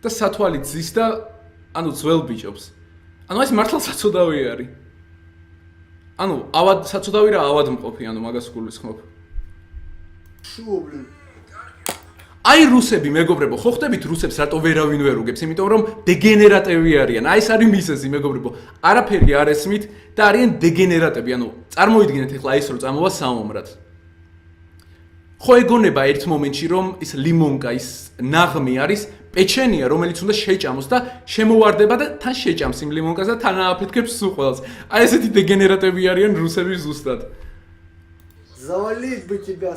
S2: და სათვალით ზის და ანუ ძველ ბიჭობს. ანუ ეს მართლა საწოდავი არის. ანუ საწოდავი რა ავადმყოფი, ანუ მაგას გულისხმობ.
S6: Шо, блин?
S2: აი რუსები, მეგობრებო, ხო ხდებით რუსებს რატო ვერავინ ვერ უგებს, იმიტომ რომ დეგენერატები არიან. აი ეს არის მიზეზი, მეგობრებო. არაფერი არ ესმით და არიან დეგენერატები, ანუ წარმოიდგინეთ ახლა ის რო წამოვა სამომრად. ხო ეგონება ერთ მომენტში რომ ის ლიმონკა, ის ნაღმი არის პეჩენია, რომელიც უნდა შეჭამოს და შემოვარდება და თან შეჭამს იმ ლიმონკას და თან ააფეთქებს სულ ყველას. აი ესეთი დეგენერატები არიან რუსები ზუსტად.
S6: Завалить бы тебя.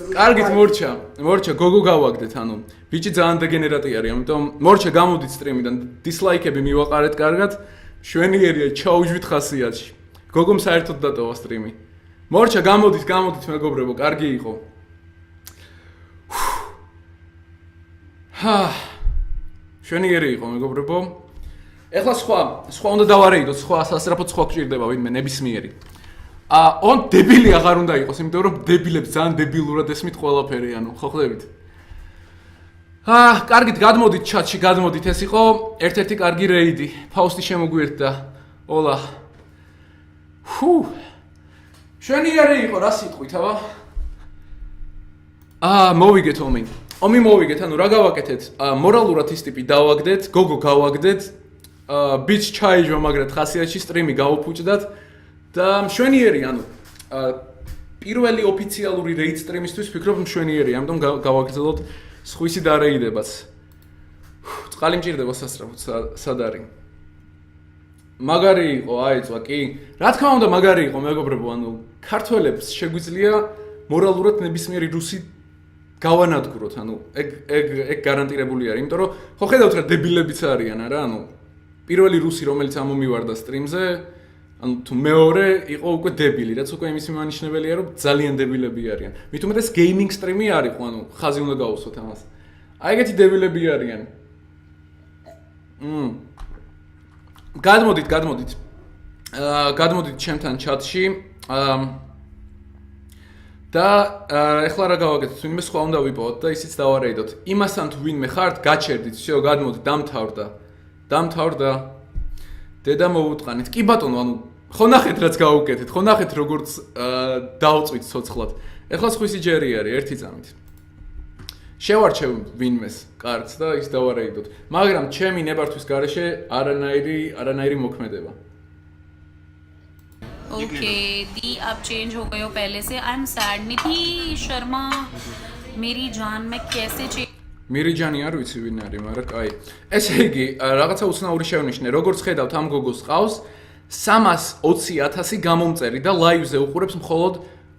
S2: კარგით, მორჩა, გოგო გავაგდეთ, ანუ ბიჭი ძალიან დეგენერატი არის, ამიტომ მორჩა გამოდით სტრიმიდან, დისლაიქები მივაყარეთ კარგად, შვენიერია, ჩაუჯვით ხასიათში. გოგომ საერთოდ დატოვა სტრიმი. მორჩა გამოდით, მეგობრებო, კარგი იყო. შვენიერი იყო, მეგობრებო. ეხლა სხვა უნდა დავარეიდოთ, სხვა სასწრაფოდ სხვა გჭირდება ვინმე ნებისმიერი. On დებილი აღარ უნდა იყოს, იმიტომ რომ დებილებს ძალიან დებილურად ესმით ყველაფერი, ანუ ხო ხვდებით? კარგით, გადმოდით ჩატში, გადმოდით, ეს იყო ერთ-ერთი კარგი რეიდი. ფაუსტი შემოგვიერთდა. ოლა. შვენიერი იყო, რა სიტყვით, აბა? მოვიგეთ ომი. ომი მოვიგეთ, ანუ რა გავაკეთეთ? მორალურად ის ტიპი დავაგდეთ, გოგო გავაგდეთ, ბიჩ ჩაიჟვა, მაგრამ ხასიათში სტრიმი გავუფუჭდათ და მშვენიერი, ანუ პირველი ოფიციალური რეიდ სტრიმისთვის ვფიქრობ მშვენიერი, ამიტომ გავაგრძელოთ სხვისი დარეიდებას. წყალი მჭირდება სასწრაფოდ, სად არის? მაგარი იყო, აიწვა, კი. რა თქმა უნდა, მაგარი იყო, მეგობრებო, ანუ ქართველებს შეგვიძლია მორალურად ნებისმიერი რუსი გავანადგუროთ, ანუ ეგ გარანტირებული არის, იმიტომ რომ ხო ხედავთ რა დებილებიც არიან, არა, ანუ პირველი რუსი, რომელიც ამომივარდა სტრიმზე, ანუ თუ მეორე იყო უკვე დებილი, რაც უკვე იმის მიმანიშნებელია, რომ ძალიან დებილები არიან. მით უმეტეს გეიმინგ სტრიმი არ იყო, ანუ ხაზი უნდა გავუსვათ ამას. აი ეგეთი დებილები არიან. გადმოდით. გადმოდით ჩემთან ჩატში. და ეხლა რა გავაკეთოთ? ვინმე სხვა უნდა ვიპოვოთ და ისიც დავარეიდოთ. იმასთან თუ ვინმე ხართ, გაჩერდით, всё, გადმოდით, დამთავრდა. დედა მოუტყანით. კი ბატონო, ანუ ხო ნახეთ რაც გავუკეთეთ, ხო ნახეთ როგორც დავწვით ცოცხლად. ეხლა სხვისი ჯერი არის, ერთი წამით. შევარჩევ ვინმეს კარგს და ის დავარეიდოთ. მაგრამ ჩემი ნებართვის გარეშე არანაირი მოქმედება.
S8: ओके दी अब चेंज हो गए हो पहले से I am sad निधि शर्मा मेरी जान मैं कैसे
S2: მირი ჯანი არ ვიცი ვინ არის, მაგრამ კაი. ესე იგი, რაღაცა უცნაური შევნიშნე. როგორც ხედავთ, ამ გოგოს ყავს 320,000 გამომწერი და ლაივზე უყურებს მხოლოდ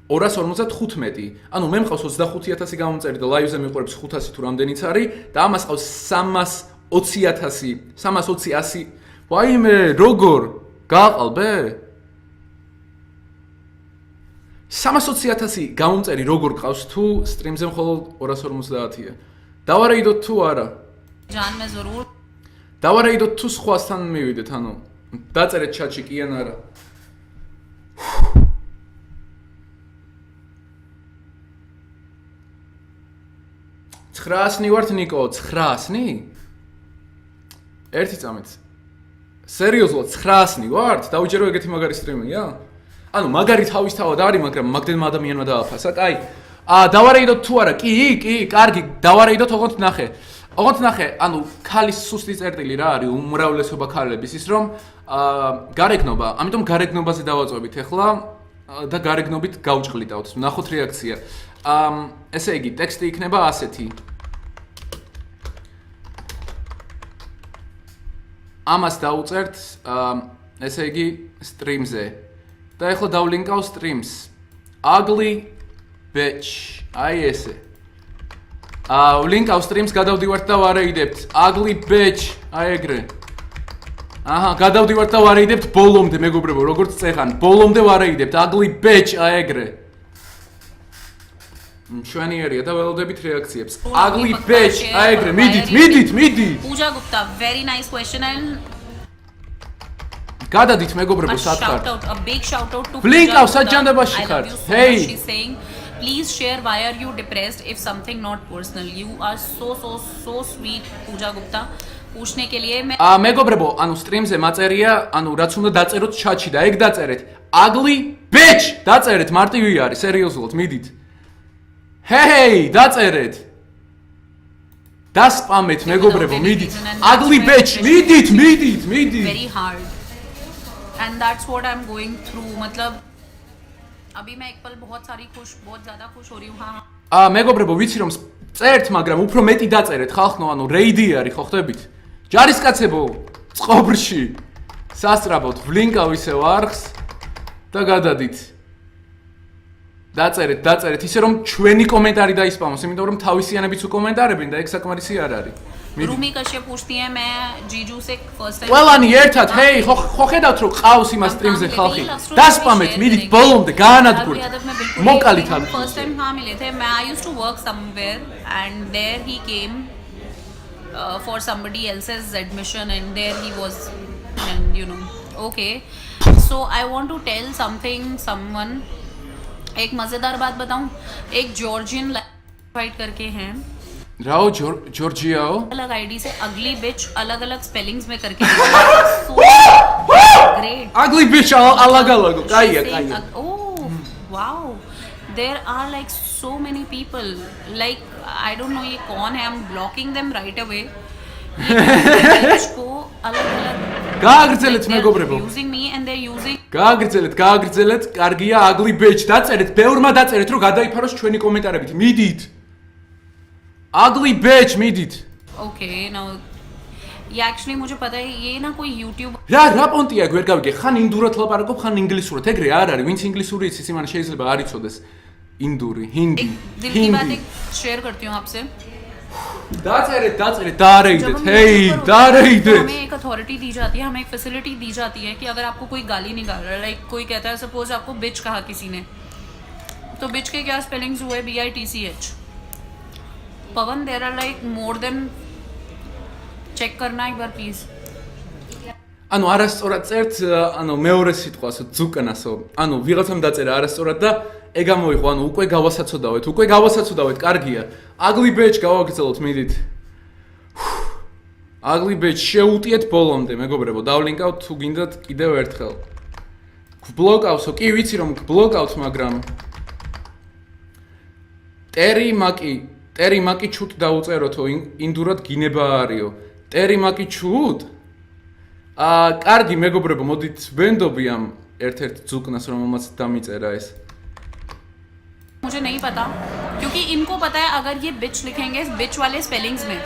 S2: 255. ანუ მე მყავს 25,000 გამომწერი და ლაივზე მიყურებს 500 თუ რამდენიც არის და ამას ყავს 320,000. ვაიმე, როგორ? გააყალბე? 320,000 გამომწერი როგორ ყავს თუ სტრიმზე მხოლოდ 250-ია? დავარეიდოთ თუ არა?
S8: जान में जरूर
S2: დავარეიდოთ თუ სხვასთან მივიდეთ, ანუ დაწერეთ ჩატში კი ან არა. 900 ვართ ნიკო, 900? ერთი წამით. სერიოზულად 900 ვართ? დავიჯერო ეგეთი მაგარი სტრიმია? ანუ მაგარი თავისთავად არის, მაგრამ მაგდენმა ადამიანმა დააფასა. კაი. დავარეიდოთ თუ არა? კი, კარგი, დავარეიდოთ, ოღონდ ნახე, ანუ ქალის სუსტი წერტილი რა არის, უმრავლესობა ქალების ის რომ გარეგნობა, ამიტომ გარეგნობაზე დავაწვევით ახლა და გარეგნობით გავჭყლიტავთ. ნახოთ რეაქცია. ესე იგი, ტექსტი იქნება ასეთი. ამას დავუწერთ, ესე იგი, სტრიმზე. და ახლა დავლინკავ სტრიმს. Ugly bitch. აი ესე. ლინკავ სტრიმს გადავდივართ და ვარეიდებთ. Ugly bitch. აი ეგრე. აჰა, გადავდივართ და ვარეიდებთ ბოლომდე, მეგობრებო, როგორც წეხან. ბოლომდე ვარეიდებთ. Ugly bitch. აი ეგრე. მშვენიერია და ველოდებით რეაქციებს. Ugly bitch. აი ეგრე. მიდით.
S8: Puja Gupta very nice question and
S2: გადადით მეგობრებო, სათხართ.
S8: a big shout out to
S2: ლინკავ საჯანდებაში ხართ. Hey.
S8: She's saying please share why are you depressed if something not personal. You are so sweet पूजा गुप्ता. पूछने के लिए मैं
S2: მეგობრებო, ანუ სტრიმზე მაწერია, ანუ რაც უნდა დაწეროთ ჩატში და ეგ დაწერეთ. Ugly bitch. დაწერეთ, მარტივი არის, სერიოზულად, მიდით. Hey, დაწერეთ. დასპამეთ მეგობრებო, მიდით. Ugly bitch. მიდით.
S8: very hard and that's what I'm going through. मतलब अभी मैं एक पल बहुत ज्यादा खुश हो रही हूँ. हाँ
S2: მეგობრებო, ვიცი რომ წერთ, მაგრამ უფრო მეტი დაწერეთ, ხალხო, ანუ რეიდი არის, ხო ხდებით? ჯარისკაცებო, წყობრში. სასწრაფოდ, ვლინკავ ისევ არხს და გადადით. დაწერეთ, ისე რომ ჩვენი კომენტარი დაისპამოს, იმიტომ რომ თავისიანებიც უკომენტარებენ და ეგ საკმარისი არ არის.
S8: रूमी कश्यप पूछती है मैं जीजू से फर्स्ट टाइम
S2: ყველანი ერთად, ჰეი, ხო ხედავთ რომ ყავს იმას სტრიმზე ხალხი. დასპამეთ, მიდით ბოლომდე, გაანადგურეთ. მოკალით ამ.
S8: फर्स्ट टाइम कहाँ मिले थे? मैं I used to work somewhere and there he came for somebody else's admission, and there he was, and you know, okay. So I want to tell someone. एक मजेदार बात बताऊं, एक Georgian fight करके हैं
S2: राओ जॉर्जियाओ
S8: अलग आईडी से अगली बिच अलग-अलग स्पेलिंग्स में करके so great
S2: ugly bitch अलग-अलग काया
S8: oh wow there are like so many people like I don't know ये कौन है, I'm blocking them right away. को अलग-अलग
S2: გააგრძელეთ მეგობრებო
S8: using me and they're using
S2: გააგრძელეთ კარგია ugly bitch დაწერეთ ბევრმა დაწერეთ რომ გადაიფაროს ჩვენი კომენტარებით მიდით ugly bitch მიდით
S8: okay now ये actually मुझे पता है ये ना कोई YouTube
S2: რა პონტია გვერ გავიგე ხან ინდურად ლაპარაკობ ხან ინგლისურად ეგრე არ არის ვინც ინგლისური იცის იმან შეიძლება არ იცოდეს ინდური ჰინდი
S8: दिल की बात एक शेयर करती हूँ आपसे
S2: დაწერეთ დაარეიდეთ हेई დაარეიდეთ
S8: हमें एक अथॉरिटी दी जाती है, हमें एक फैसिलिटी दी जाती है कि अगर आपको कोई गाली निकाल रहा है लाइक कोई कहता है सपोज आपको बिच कहा किसी ने तो बिच के क्या स्पेलिंग्स हुए BITCH Pawan there are like more then check करना एक बार please
S2: ანუ არასწორად წერთ ანუ მეორე სიტყვასო ძუკანასო ანუ ვიღაცამ დაწერა არასწორად და ეგ ამოიღო ანუ უკვე გავასაცოდავეთ კარგია ugly bitch გავაგრძელოთ მიდით ugly bitch შეუტიეთ ბოლომდე მეგობრებო დავლინკავთ თუ გინდათ კიდევ ერთხელ გბლოკავსო კი ვიცი რომ გბლოკავთ მაგრამ ტერი მაკი ჩუტ დაუწეროთო ინდურად გინება არისო ტერი მაკი ჩუტ კარგი მეგობრებო მოდით ვენდობი ამ ერთ-ერთ ძუკნას რომელმაც დამიწერა ეს
S8: मुझे नहीं पता क्योंकि इनको पता है अगर ये बिच लिखेंगे बिच वाले स्पेलिंग्स में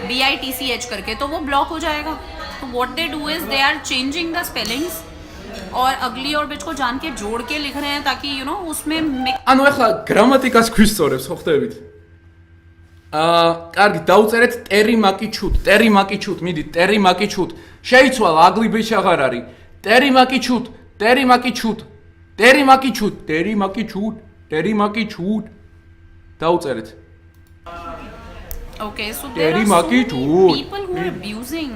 S8: BITCH करके तो वो ब्लॉक हो जाएगा तो what they do is they are changing the spellings और अगली और बिच को जान के जोड़ के लिख रहे हैं ताकि यू नो उसमें
S2: ანუ ახლა გრამატიკას გვისწორებს ხო ხდებით კარგი დაუწერეთ ტერი მაკი ჩუტ მიდით ტერი მაკი ჩუტ შეიცვალა ugly bitch აღარ არის ტერი მაკი ჩუტ დაუწერეთ
S8: okay so there are so many people who are abusing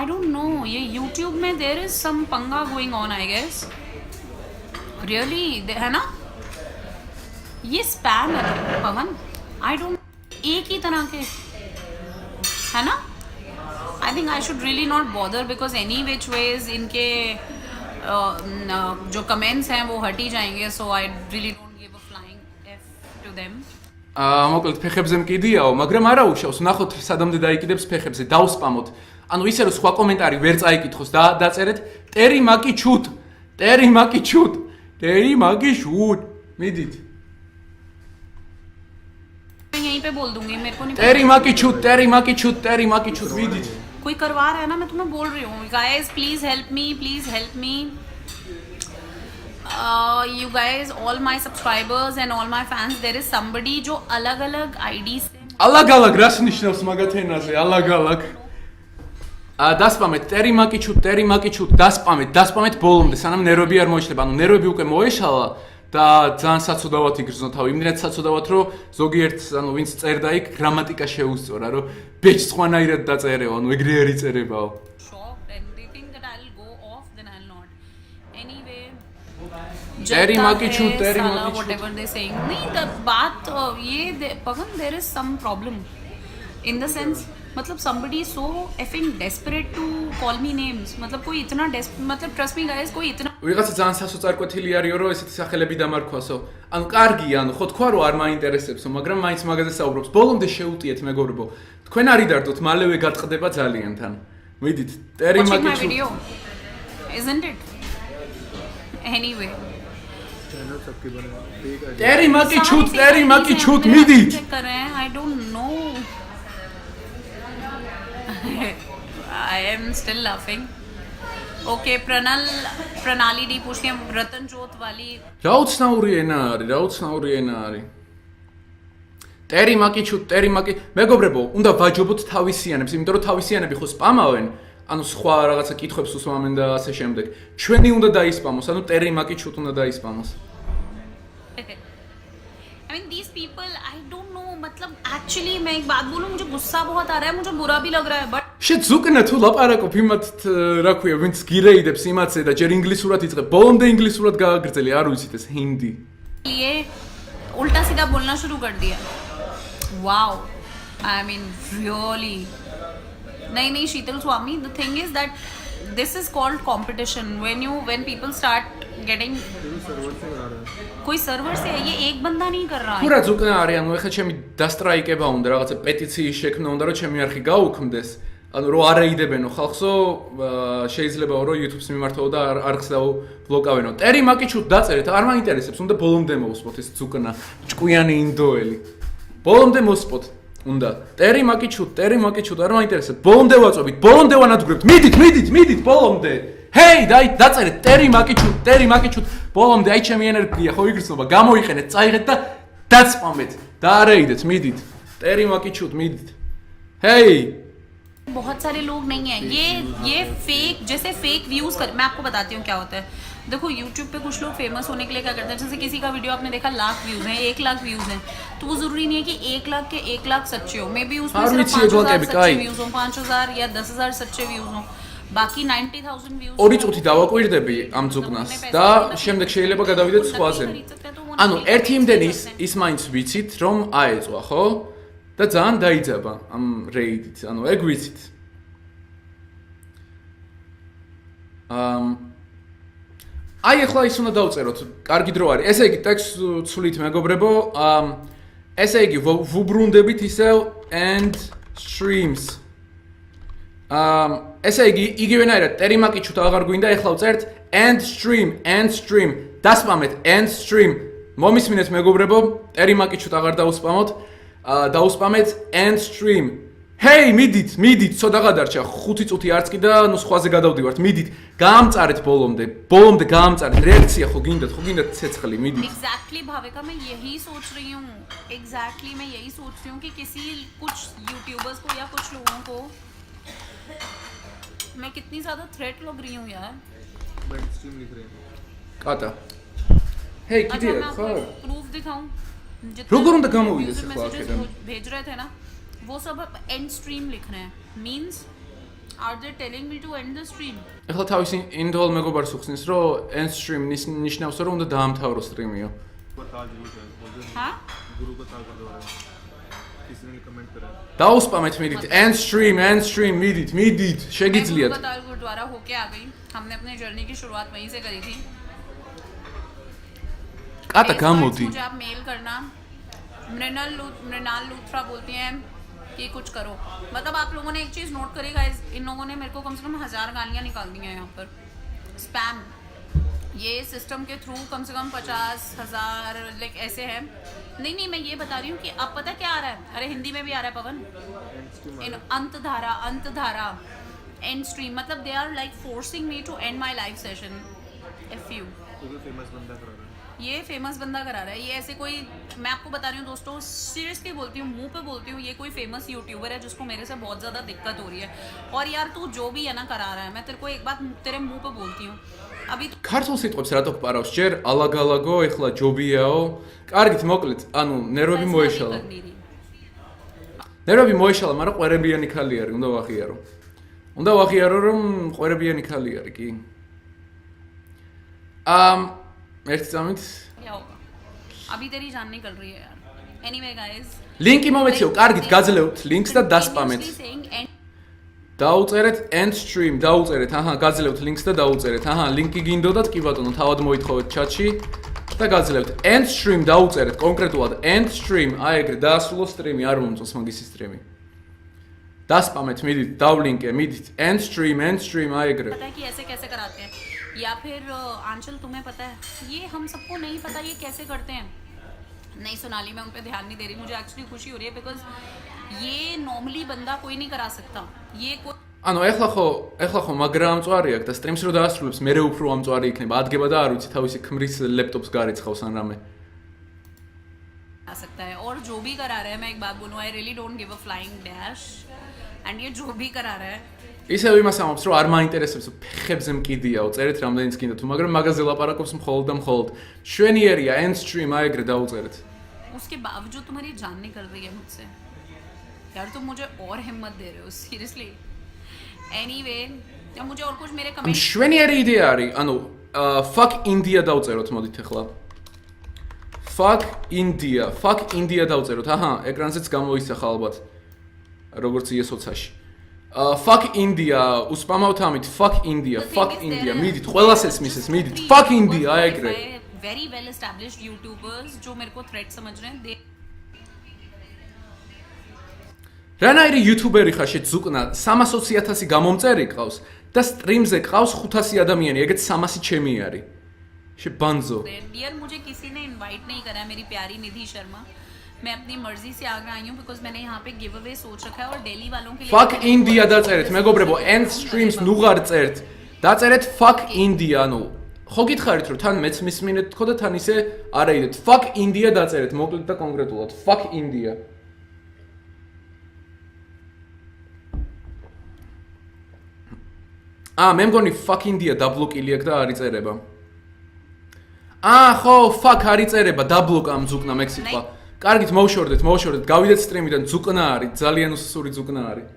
S8: I don't know ये YouTube में there is some पंगा going on I guess really है ना ये spam है पवन I don't एक ही तरह के है ना I think I should really not bother because any which ways इनके जो comments हैं वो हट ही जाएंगे so I really don't give a flying F to them
S2: მოკლედ ფეხებზე მკიდიაო მაგრამ არა უშავს ნახოთ სადამდე დაიკიდებს ფეხებზე დავსპამოთ ანუ ისე რომ სხვა კომენტარი ვერ წაიკითხოს და დაწერეთ ტერი მაკი ჩუტ მიდით
S8: मैं यहीं पे बोल दूंगी मेरे को नहीं
S2: ტერი მაკი ჩუტ მიდით
S8: कोई करवा रहा है ना मैं तुम्हें बोल रही हूँ guys please help me you guys all my subscribers and all my fans there is somebody जो अलग-अलग IDs से
S2: अलग-अलग რას ნიშნავს მაგათ ენაზე अलग-अलग დასპამეთ ტერი მაკი ჩუტ დასპამეთ ბოლომდე სანამ ნერვები არ მოიშლება ანუ ნერვები უკვე მოეშალა და ძალიან საცოდავად იგრძნო თავი იმდენად საცოდავად რომ ზოგიერთ ანუ ვინც წერდა იქ გრამატიკა შეუსწორა რომ ბეჭს ხვანაირად დაწერეო ანუ ეგრე არ იწერებაო
S8: shocked and they think that I'll go off then I'll not anyway
S2: Terry Maki Chut
S8: whatever they saying नहीं the बात ये पवन there is some problem in the sense मतलब somebody so effing desperate to call me names मतलब कोई इतना मतलब trust me guys कोई इतना
S2: ვიღაცა ძალიან სასოწარკვეთილი არისო რომ ესეთი სახელები დამარქვასო ანუ კარგია ანუ ხო თქვა რომ არ მაინტერესებსო მაგრამ მაინც მაგაზე საუბრობს ბოლომდე შეუტიეთ მეგობრებო თქვენ არ იდარდოთ მალევე გატყდება ძალიან თან მიდით ტერი მაკი ჩუტ
S8: isn't it anyway
S2: ტერი მაკი ჩუტ მიდით
S8: I don't know I am still laughing okay pranali D पूछती है रतन जोत वाली
S2: რა უცნაური ენა არის ტერი მაკი მეგობრებო უნდა ვაჯობოთ თავისიანებს იმიტომ რომ თავისიანები ხო სპამავენ ანუ სხვა რაღაცა კითხვებს უსვამენ და ასე შემდეგ ჩვენი უნდა დაისპამოს ანუ ტერი მაკი ჩუტ უნდა დაისპამოს
S8: I mean these people I don't know मतलब actually मैं एक बात बोलूं मुझे गुस्सा बहुत आ रहा है मुझे बुरा भी लग रहा है but
S2: შეძუკნა თუ ლაპარაკობ იმათ რა ქვია ვინც გირეიდებს იმათზე და ჯერ ინგლისურად იწყებ ბოლომდე ინგლისურად გააგრძელი არ ვიცით ეს ჰინდი
S8: ये उल्टा सीधा बोलना शुरू कर दिया wow I mean really नहीं शीतल स्वामी the thing is that this is called competition when people start getting कोई सर्वर से है ये एक बंदा नहीं कर रहा है
S2: პურა ზუკნა არის ანუ ეხლა ჩემი დასტრაიკება უნდა რაღაცა პეტიციის შექმნა უნდა რომ ჩემი არხი გაუქმდეს ანუ რო არეიდებენო ხალხსო შეიძლება რომ YouTube-ს მიმართო და არხს დაუბლოკავენო ტერი მაკიჩუთ დაწერეთ არ მაინტერესებს უნდა ბოლომდე მოვსპოთ ეს ზუკნა ჭკვიანი ინდოელი ბოლომდე მოსპოთ უნდა ტერი მაკიჩუთ არ მაინტერესებს ბოლომდე ვაწვევით ბოლომდე ვანადგურებთ მიდით ბოლომდე ჰეი დაწერეთ ტერი მაკიჩუთ ბოლომდე აი ჩემი ენერგია ხო იგრძნობა გამოიყენეთ წაიღეთ და დაწმამეთ და არეიდეთ მიდით ტერი მაკიჩუთ მიდით ჰეი
S8: बहुत सारे लोग नहीं हैं ये फेक जैसे फेक व्यूज कर मैं आपको बताती हूँ क्या होता है देखो YouTube पे कुछ लोग फेमस होने के लिए क्या करते हैं जैसे किसी का वीडियो आपने देखा 1 लाख व्यूज हैं 1 लाख व्यूज हैं तो वो जरूरी नहीं है कि 1 लाख के 1 लाख सच्चे हो मे बी उसमें सिर्फ 5,000 सच्चे व्यूज हो 5,000 या 10,000 सच्चे व्यूज हो बाकी 90,000 व्यूज
S2: ორი წუთი დავაკვირდები ამ ზუკნას და შემდეგ შეიძლება გადავიდეთ სხვაზე ანუ ერთი იმდენი ის მაინც ვიცით რომ აეწვა ხო და ძალიან დაიძაბა ამ რეიდით ანუ ეგ ვიცით აი ახლა ის უნდა დავწეროთ კარგი დრო არის ესე იგი ტექსტ ცვლით მეგობრებო ესე იგი ვუბრუნდებით ისევ and streams ესე იგი იგივენაირად ტერიმაკიჩუთ აღარ გვინდა ეხლა ვწერთ and stream დასპამეთ and stream მომისმინეთ მეგობრებო ტერიმაკიჩუთ აღარ დაუსპამოთ დაუსპამეთ and stream ჰეი მიდით ცოტა გადარჩა 5 წუთი არც კი და ნუ სხვაზე გადავდივართ მიდით გაამწარეთ ბოლომდე გაამწარეთ რეაქცია ხო გინდათ ცეცხლი მიდით
S8: एग्जैक्टली भाविका मैं यही सोच रही हूँ कि किसी कुछ यूट्यूबर्स को या कुछ लोगों को मैं कितनी ज्यादा थ्रेट लग रही हूँ यार
S2: კატა ჰეი
S8: अच्छा
S2: კიდე
S8: मैं आपको
S2: ხო
S8: प्रूफ दिखाऊं
S2: როგორ უნდა გამოვიდეს ახლა
S8: मैसेजेस
S2: აქედან
S8: भेज रहे थे ना वो सब अब एंड स्ट्रीम लिख रहे हैं means are they telling me to end the stream
S2: ეხლა თავის ინდოელ მეგობარს უხსნის რომ end stream ნიშნავს რომ უნდა დაამთავროს სტრიმიო
S8: हाँ
S2: დაუსპამეთ მიდით end stream მიდით შეგიძლიათ
S8: गुरुकताल गुरुद्वारा होके आ गई हमने अपने जर्नी की शुरुआत वहीं से करी थी
S2: კატა გამოდი
S8: मुझे आप मेल करना मृणाल लूथरा बोलती हैं कि कुछ करो मतलब आप लोगों ने एक चीज़ नोट करी गाइस इन लोगों ने मेरे को कम से कम 1000 गालियाँ निकाल दी हैं यहाँ पर स्पैम ये सिस्टम के थ्रू कम से कम 50,000 लाइक ऐसे है नहीं मैं ये बता रही हूँ कि अब पता क्या आ रहा है अरे हिंदी में भी आ रहा है पवन इन अंतधारा एंड स्ट्रीम मतलब they are like forcing me to end my live session if you ये फेमस बंदा करा रहा है ये ऐसे कोई मैं आपको बता रही हूँ दोस्तों सीरियसली बोलती हूँ मुंह पे बोलती हूँ ये कोई फेमस यूट्यूबर है जिसको मेरे से बहुत ज़्यादा दिक्कत हो रही है और यार तू जो भी है ना करा रहा है मैं तेरे को एक बात तेरे मुंह पे बोलती हूँ अभी
S2: ქართულ სიტყვებს რატო გპარავს ჯერ ალაგალაგო ეხლა ჯობიაო კარგით მოკლედ ანუ ნერვები მოეშალა მაგრამ ყვერებიანი ხალი არის უნდა ვაღიარო რომ ყვერებიანი ხალი არის კი ერთი წამით
S8: क्या होगा अभी तेरी जान निकल रही है यार anyway guys
S2: ლინკი მომეციო კარგით გაძლევთ ლინკს და დასპამეთ დაუწერეთ end stream დაუწერეთ აჰა გაძლევთ ლინკს და დაუწერეთ აჰა ლინკი გინდოდათ კი ბატონო თავად მოითხოვეთ ჩატში და გაძლევთ end stream დაუწერეთ კონკრეტულად end stream აი ეგრე დაასრულო სტრიმი არ მომწონს მაგისი სტრიმი დასპამეთ მიდით დავლინკე მიდით end stream აი ეგრე
S8: पता है कि ऐसे कैसे कराते हैं या फिर आंचल तुम्हें पता है ये हम सबको नहीं पता ये कैसे करते हैं नहीं सोनाली मैं उन पे ध्यान नहीं दे रही मुझे एक्चुअली खुशी हो रही है बिकॉज ये नॉर्मली बंदा कोई नहीं करा सकता ये कोई
S2: ანუ ეხლა ხო მაგრა ამწვარი აქვს და სტრიმს რო დაასრულებს მერე უფრო ამწვარი იქნება ადგება და არ ვიცი თავისი ქმრის ლეპტოპს გარიცხავს ან რამე
S8: आ सकता है और जो भी करा रहा है मैं एक बात बोलूं I really don't give a flying dash and ये जो भी करा रहा है
S2: ისევ იმას ამბობს რომ არ მაინტერესებს ფეხებზე მკიდიაო წერეთ რამდენიც კიდე თუ მაგრამ მაგაზე ლაპარაკობს მხოლოდ და მხოლოდ შვენიერია end stream აი ეგრე დაუწერეთ
S8: उसके बावजूद तुम्हारी जान नहीं कर रही है मुझसे यार तुम मुझे और हिम्मत दे रहे हो सीरियसली एनीवे या मुझे और कुछ मेरे कमेंट
S2: შვენიერი იდეა არის, ანუ fuck India დავწეროთ მოდით ახლა. Fuck India დავწეროთ. აჰა, ეკრანზეც გამოისახა ალბათ. როგორც იესოცაში. Fuck India, უსპამავთ ამით fuck India. მიდით, ყველას ესმის ეს, მიდით. Fuck India, აი ეგრე.
S8: very well established YouTubers जो मेरे को threat समझ रहे हैं
S2: რანაირი YouTuberi ხარ შეძუკნა 320,000 გამომწერი ყავს და სტრიმზე ყავს 500 ადამიანი, ეგეც 300 ჩემი არის. შებანძო.
S8: यार मुझे किसी ने इनवाइट नहीं करा मेरी प्यारी निधि शर्मा मैं अपनी मर्जी से आगे आई हूं बिकॉज़ मैंने यहाँ पे गिव अवे सोच रखा है और दिल्ली वालों के लिए
S2: Fuck India დაწერეთ, მეგობრებო, end streams ნუღარ წერთ. დაწერეთ fuck India, ანუ ხო გითხარით რომ თან მეც მისმინეთ თქო და თან ისე არაიდეთ. Fuck India დაწერეთ, მოკლედ და კონკრეტულად. Fuck India. მე მგონი fuck India დაბლოკილი აქვს და არ იწერება. ხო, fuck არ იწერება, დაბლოკა ამ ზუკნა მექსიკა. კარგით, მოვშორდეთ, გავიდეთ სტრიმიდან, ზუკნა არის, ძალიან უსასური ზუკნა არის.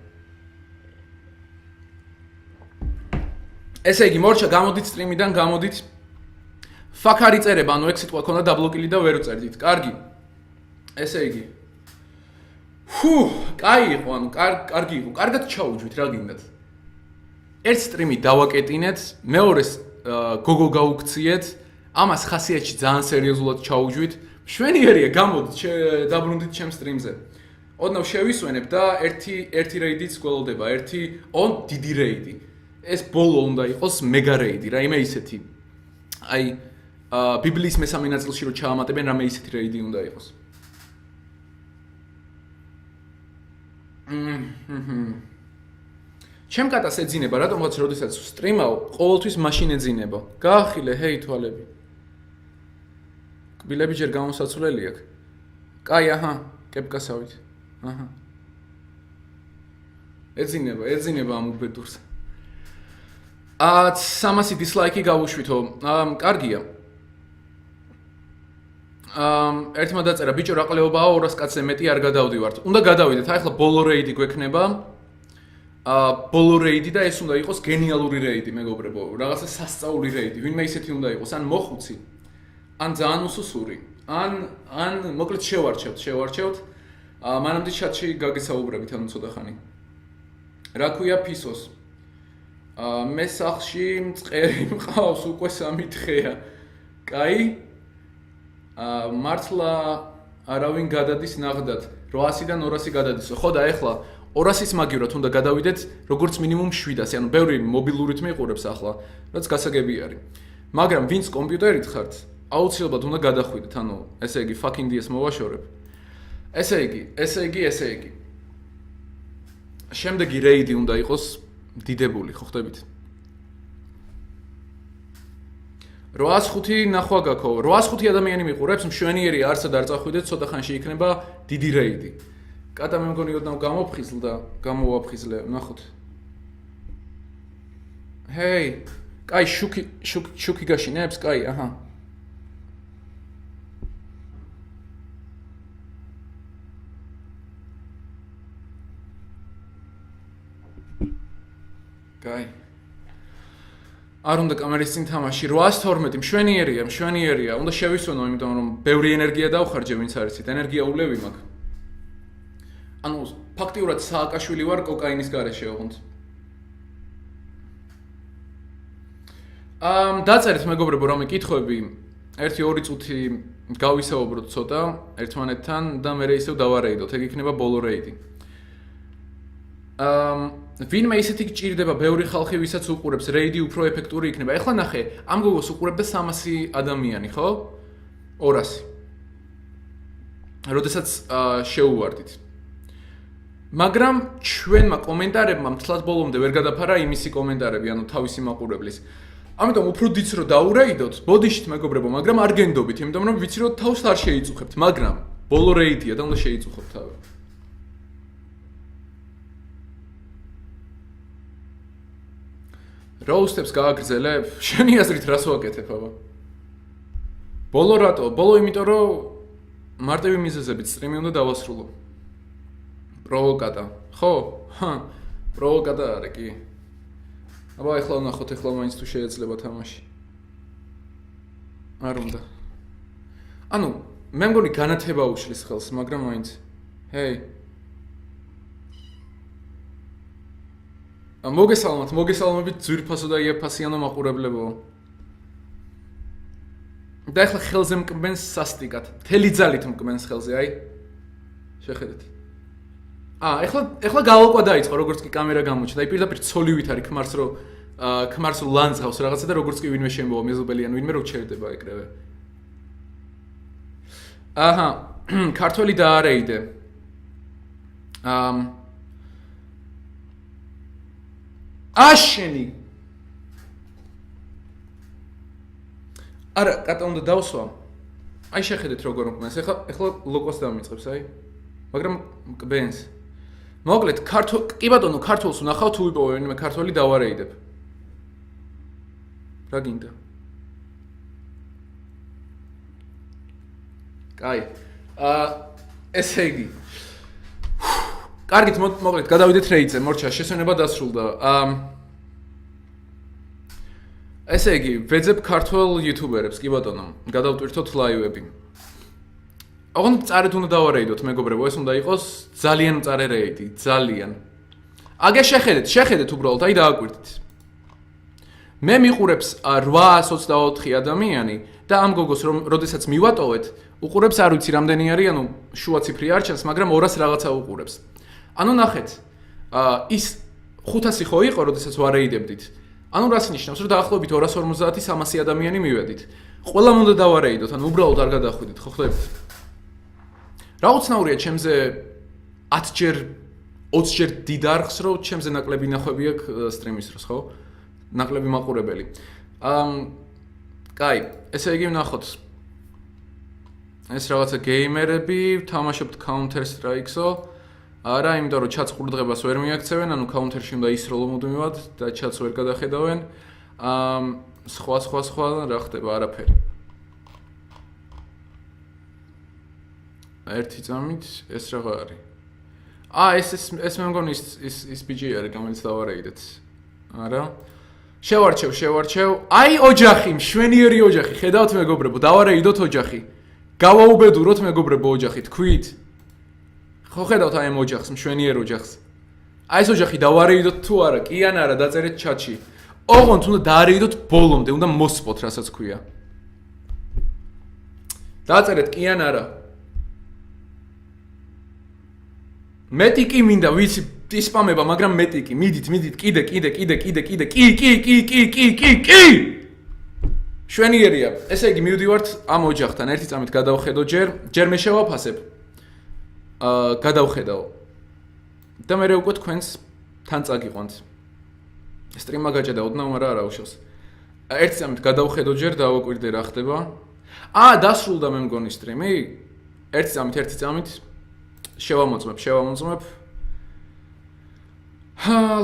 S2: ესე იგი, მორჩა, გამოდით სტრიმიდან, გამოდით. fuck არ იწერება, ანუ ეგ სიტყვა ქონდა დაბლოკილი და ვერ უწერდით. კარგი. ესე იგი. კაი იყო, ანუ კარგი იყო. კარგად ჩაუჯვით, რა გინდათ? ერთ სტრიმი დავაკეტინეთ, მეორეს გოგო გაუქციეთ, ამას ხასიათში ძალიან სერიოზულად ჩაუჯვით. შვენიერია, გამოდით, დაბრუნდით ჩემ სტრიმზე. ოდნავ შევისვენებ და ერთი რეიდიც გველოდება, დიდი რეიდი. ეს ბოლო უნდა იყოს მეგა რეიდი, რაიმე ისეთი. აი, ბიბლიის მესამე ნაწილში რო ჩაამატებენ, რამე ისეთი რეიდი უნდა იყოს. ჩემ კატას ეძინება, რატომღაც როდესაც სტრიმავ, ყოველთვის მაშინ ეძინება. გაახილე, ჰეი თვალები. კბილები ჯერ გამოსაცვლელი აქვს. კაი, აჰა, კეპკასავით. აჰა. ეძინება ამ უბედურს. 300 დისლაიკი გავუშვითო. კარგია. ერთმა დაწერა, ბიჭო, რა ყლეობაა 200 კაცზე მეტი არ გადავდივართ. უნდა გადავიდეთ, ახლა ბოლო რეიდი გვექნება. ბოლო რეიდი და ეს უნდა იყოს გენიალური რეიდი, მეგობრებო. რაღაცა სასწაული რეიდი. ვინმე ისეთი უნდა იყოს, ან მოხუცი, ან ძალიან უსუსური, ან მოკლედ შევარჩევთ. მანამდე ჩატში გაგესაუბრებით ანუ ცოტა ხანი. რა ქვია ფისოს? მე სახლში მწყერი მყავს უკვე 3 დღეა. კაი? მართლა არავინ გადადის ნაღდად. 800-დან 200 გადადისო. ხო და ეხლა 200-ის მაგივრად უნდა გადავიდეთ როგორც მინიმუმ 700, ანუ ბევრი მობილურით მეყურებს ახლა, რაც გასაგები არის. მაგრამ ვინც კომპიუტერით ხართ, აუცილებლად უნდა გადახვიდეთ, ანუ ესე იგი fucking DS მოვაშორებ. ესე იგი. შემდეგი რეიდი უნდა იყოს დიდებული, ხო ხდებით? 805 ნახვა გაქო. 805 ადამიანი მიყურებს, მშვენიერი არსად არ წახვიდეთ, ცოტა ხანში იქნება დიდი რეიდი. კატა მე მგონი ოდნავ გამოფხიზლდა, გამოვაფხიზლე, ნახოთ. ჰეი, კაი, შუქი გაშინებს, კაი, აჰა. კაი. არ უნდა კამერის წინ თამაში 812 მშვენიერია, უნდა შევისვენო, იმიტომ რომ ბევრი ენერგია დავხარჯე, ვინც არიცით, ენერგია ულევი მაქვს. ანუ ფაქტიურად სააკაშვილი ვარ კოკაინის გარეშე ოღონდ. დაწერეთ მეგობრებო რამე კითხვები, 1-2 წუთი გავისაუბროთ ცოტა ერთმანეთთან და მე ისევ დავარეიდოთ, ეგ იქნება ბოლო რეიდი. ვინმე ისეთი გჭირდება ბევრი ხალხი, ვისაც უყურებს, რეიდი უფრო ეფექტური იქნება. ეხლა ნახე, ამ გოგოს უყურებდა 300 ადამიანი, ხო? 200. როდესაც შეუვარდით. მაგრამ ჩვენმა კომენტარებმა მთლად ბოლომდე ვერ გადაფარა იმისი კომენტარები, ანუ თავისი მაყურებლის. ამიტომ უფრო დიც რო დაურეიდოთ, ბოდიშით მეგობრებო, მაგრამ არ გენდობით, იმიტომ რომ ვიცი რომ თავს არ შეიწუხებთ, მაგრამ ბოლო რეიდია და უნდა შეიწუხოთ თავი. როუსტებს გააგრძელებ? შენი აზრით რას ვაკეთებ, აბა? ბოლო რატო? ბოლო იმიტომ რომ მარტივი მიზეზებით სტრიმი უნდა დავასრულო. პროვოკატა. ხო? პროვოკატა არა კი. აბა ეხლა ვნახოთ ეხლა მაინც თუ შეიძლება თამაში. არ უნდა. ანუ მე მგონი განათება უშლის ხელს, მაგრამ მაინც. ჰეი. მოგესალმებით ძვირფასო და იაფასიანო მაყურებლებო. და ეხლა ხელზე მკბენს სასტიკად. მთელი ძალით მკბენს ხელზე, აი. შეხედეთ. ეხლა გავაკვა დაიწყო, როგორც კი კამერა გამოჩნდა. აი პირდაპირ ცოლივით არის ქმარს ლანძღავს რაღაცა და როგორც კი ვინმე შემოვა მეზობელი ან ვინმე რო ჩერდება ეგრევე. აჰა, ქართველი დაარეიდე. აშენი. არა, კატა უნდა დავსვა. აი შეხედეთ როგორ მკბენს. ეხლა ლოკოს დამიწყებს, აი. მაგრამ მკბენს. მოკლედ, კი ბატონო, ქართველს ვნახავ თუ ვიპოვე ვინმე ქართველი დავარეიდებ. რა გინდა? კაი. ესე იგი. კარგით, მოკლედ, გადავიდეთ რეიდზე, მორჩა, შესვენება დასრულდა. ესე იგი, ვეძებ ქართველ იუთუბერებს, კი ბატონო, გადავტვირთოთ ლაივები. ოღონდ მწარედ უნდა დავარეიდოთ, მეგობრებო, ეს უნდა იყოს ძალიან მწარე რეიდი, ძალიან. აგე შეხედეთ უბრალოდ, აი დააკვირდით. მე მიყურებს 824 ადამიანი და ამ გოგოს როდესაც მივატოვეთ, უყურებს არ ვიცი რამდენი არის, ანუ შუა ციფრი არ ჩანს, მაგრამ 200 რაღაცა უყურებს. ანუ ნახეთ, ის 500 ხო იყო, როდესაც ვარეიდებდით. ანუ რას ნიშნავს, რომ დაახლოებით 250-300 ადამიანი მივედით. ყველამ უნდა დავარეიდოთ, ანუ უბრალოდ არ გადახვიდეთ, ხო ხდებით? რა უცნაურია ჩემზე 10ჯერ 20ჯერ დიდ არხს, რომ ჩემზე ნაკლები ნახვები აქვს სტრიმის დროს, ხო? ნაკლები მაყურებელი. კაი, ესე იგი ვნახოთ. ეს რაღაცა გეიმერები, თამაშობთ Counter Strike-ო. არა, იმიტომ რომ ჩატს ყურდღებას ვერ მიაქცევენ, ანუ Counter-ში უნდა ისროლო მუდმივად და ჩატს ვერ გადახედავენ. სხვა რა ხდება, არაფერი. ერთი წამით ეს რაღა არის. ეს მე მგონი ის ბიჭი არის, რომელიც დავარეიდეთ. არა. შევარჩევ. აი ოჯახი, მშვენიერი ოჯახი. ხედავთ მეგობრებო, დავარეიდოთ ოჯახი. გავაუბედუროთ მეგობრებო ოჯახი, თქვით? ხო ხედავთ აი ამ ოჯახს, მშვენიერ ოჯახს. აი ეს ოჯახი დავარეიდოთ თუ არა? კი ან არა, დაწერეთ ჩატში. ოღონდ უნდა დაარეიდოთ ბოლომდე, უნდა მოსპოთ, რასაც ქვია. დაწერეთ კი ან არა? მეტი კი მინდა, ვიცი, ისპამება, მაგრამ მეტი კი. მიდით, კიდე. კი. შვენიერია. ესე იგი მივდივართ ამ ოჯახთან, ერთი წამით გადავხედო ჯერ მე შევაფასებ. გადავხედავ. და მე უკვე თქვენს თან წაგიყვანთ. სტრიმა გაჭედაოდნა, მაგრამ არა უშავს. ერთი წამით გადავხედო ჯერ დავაკვირდე რა ხდება. დასრულდა მე მგონი სტრიმი. ერთი წამით შევამოწმებ.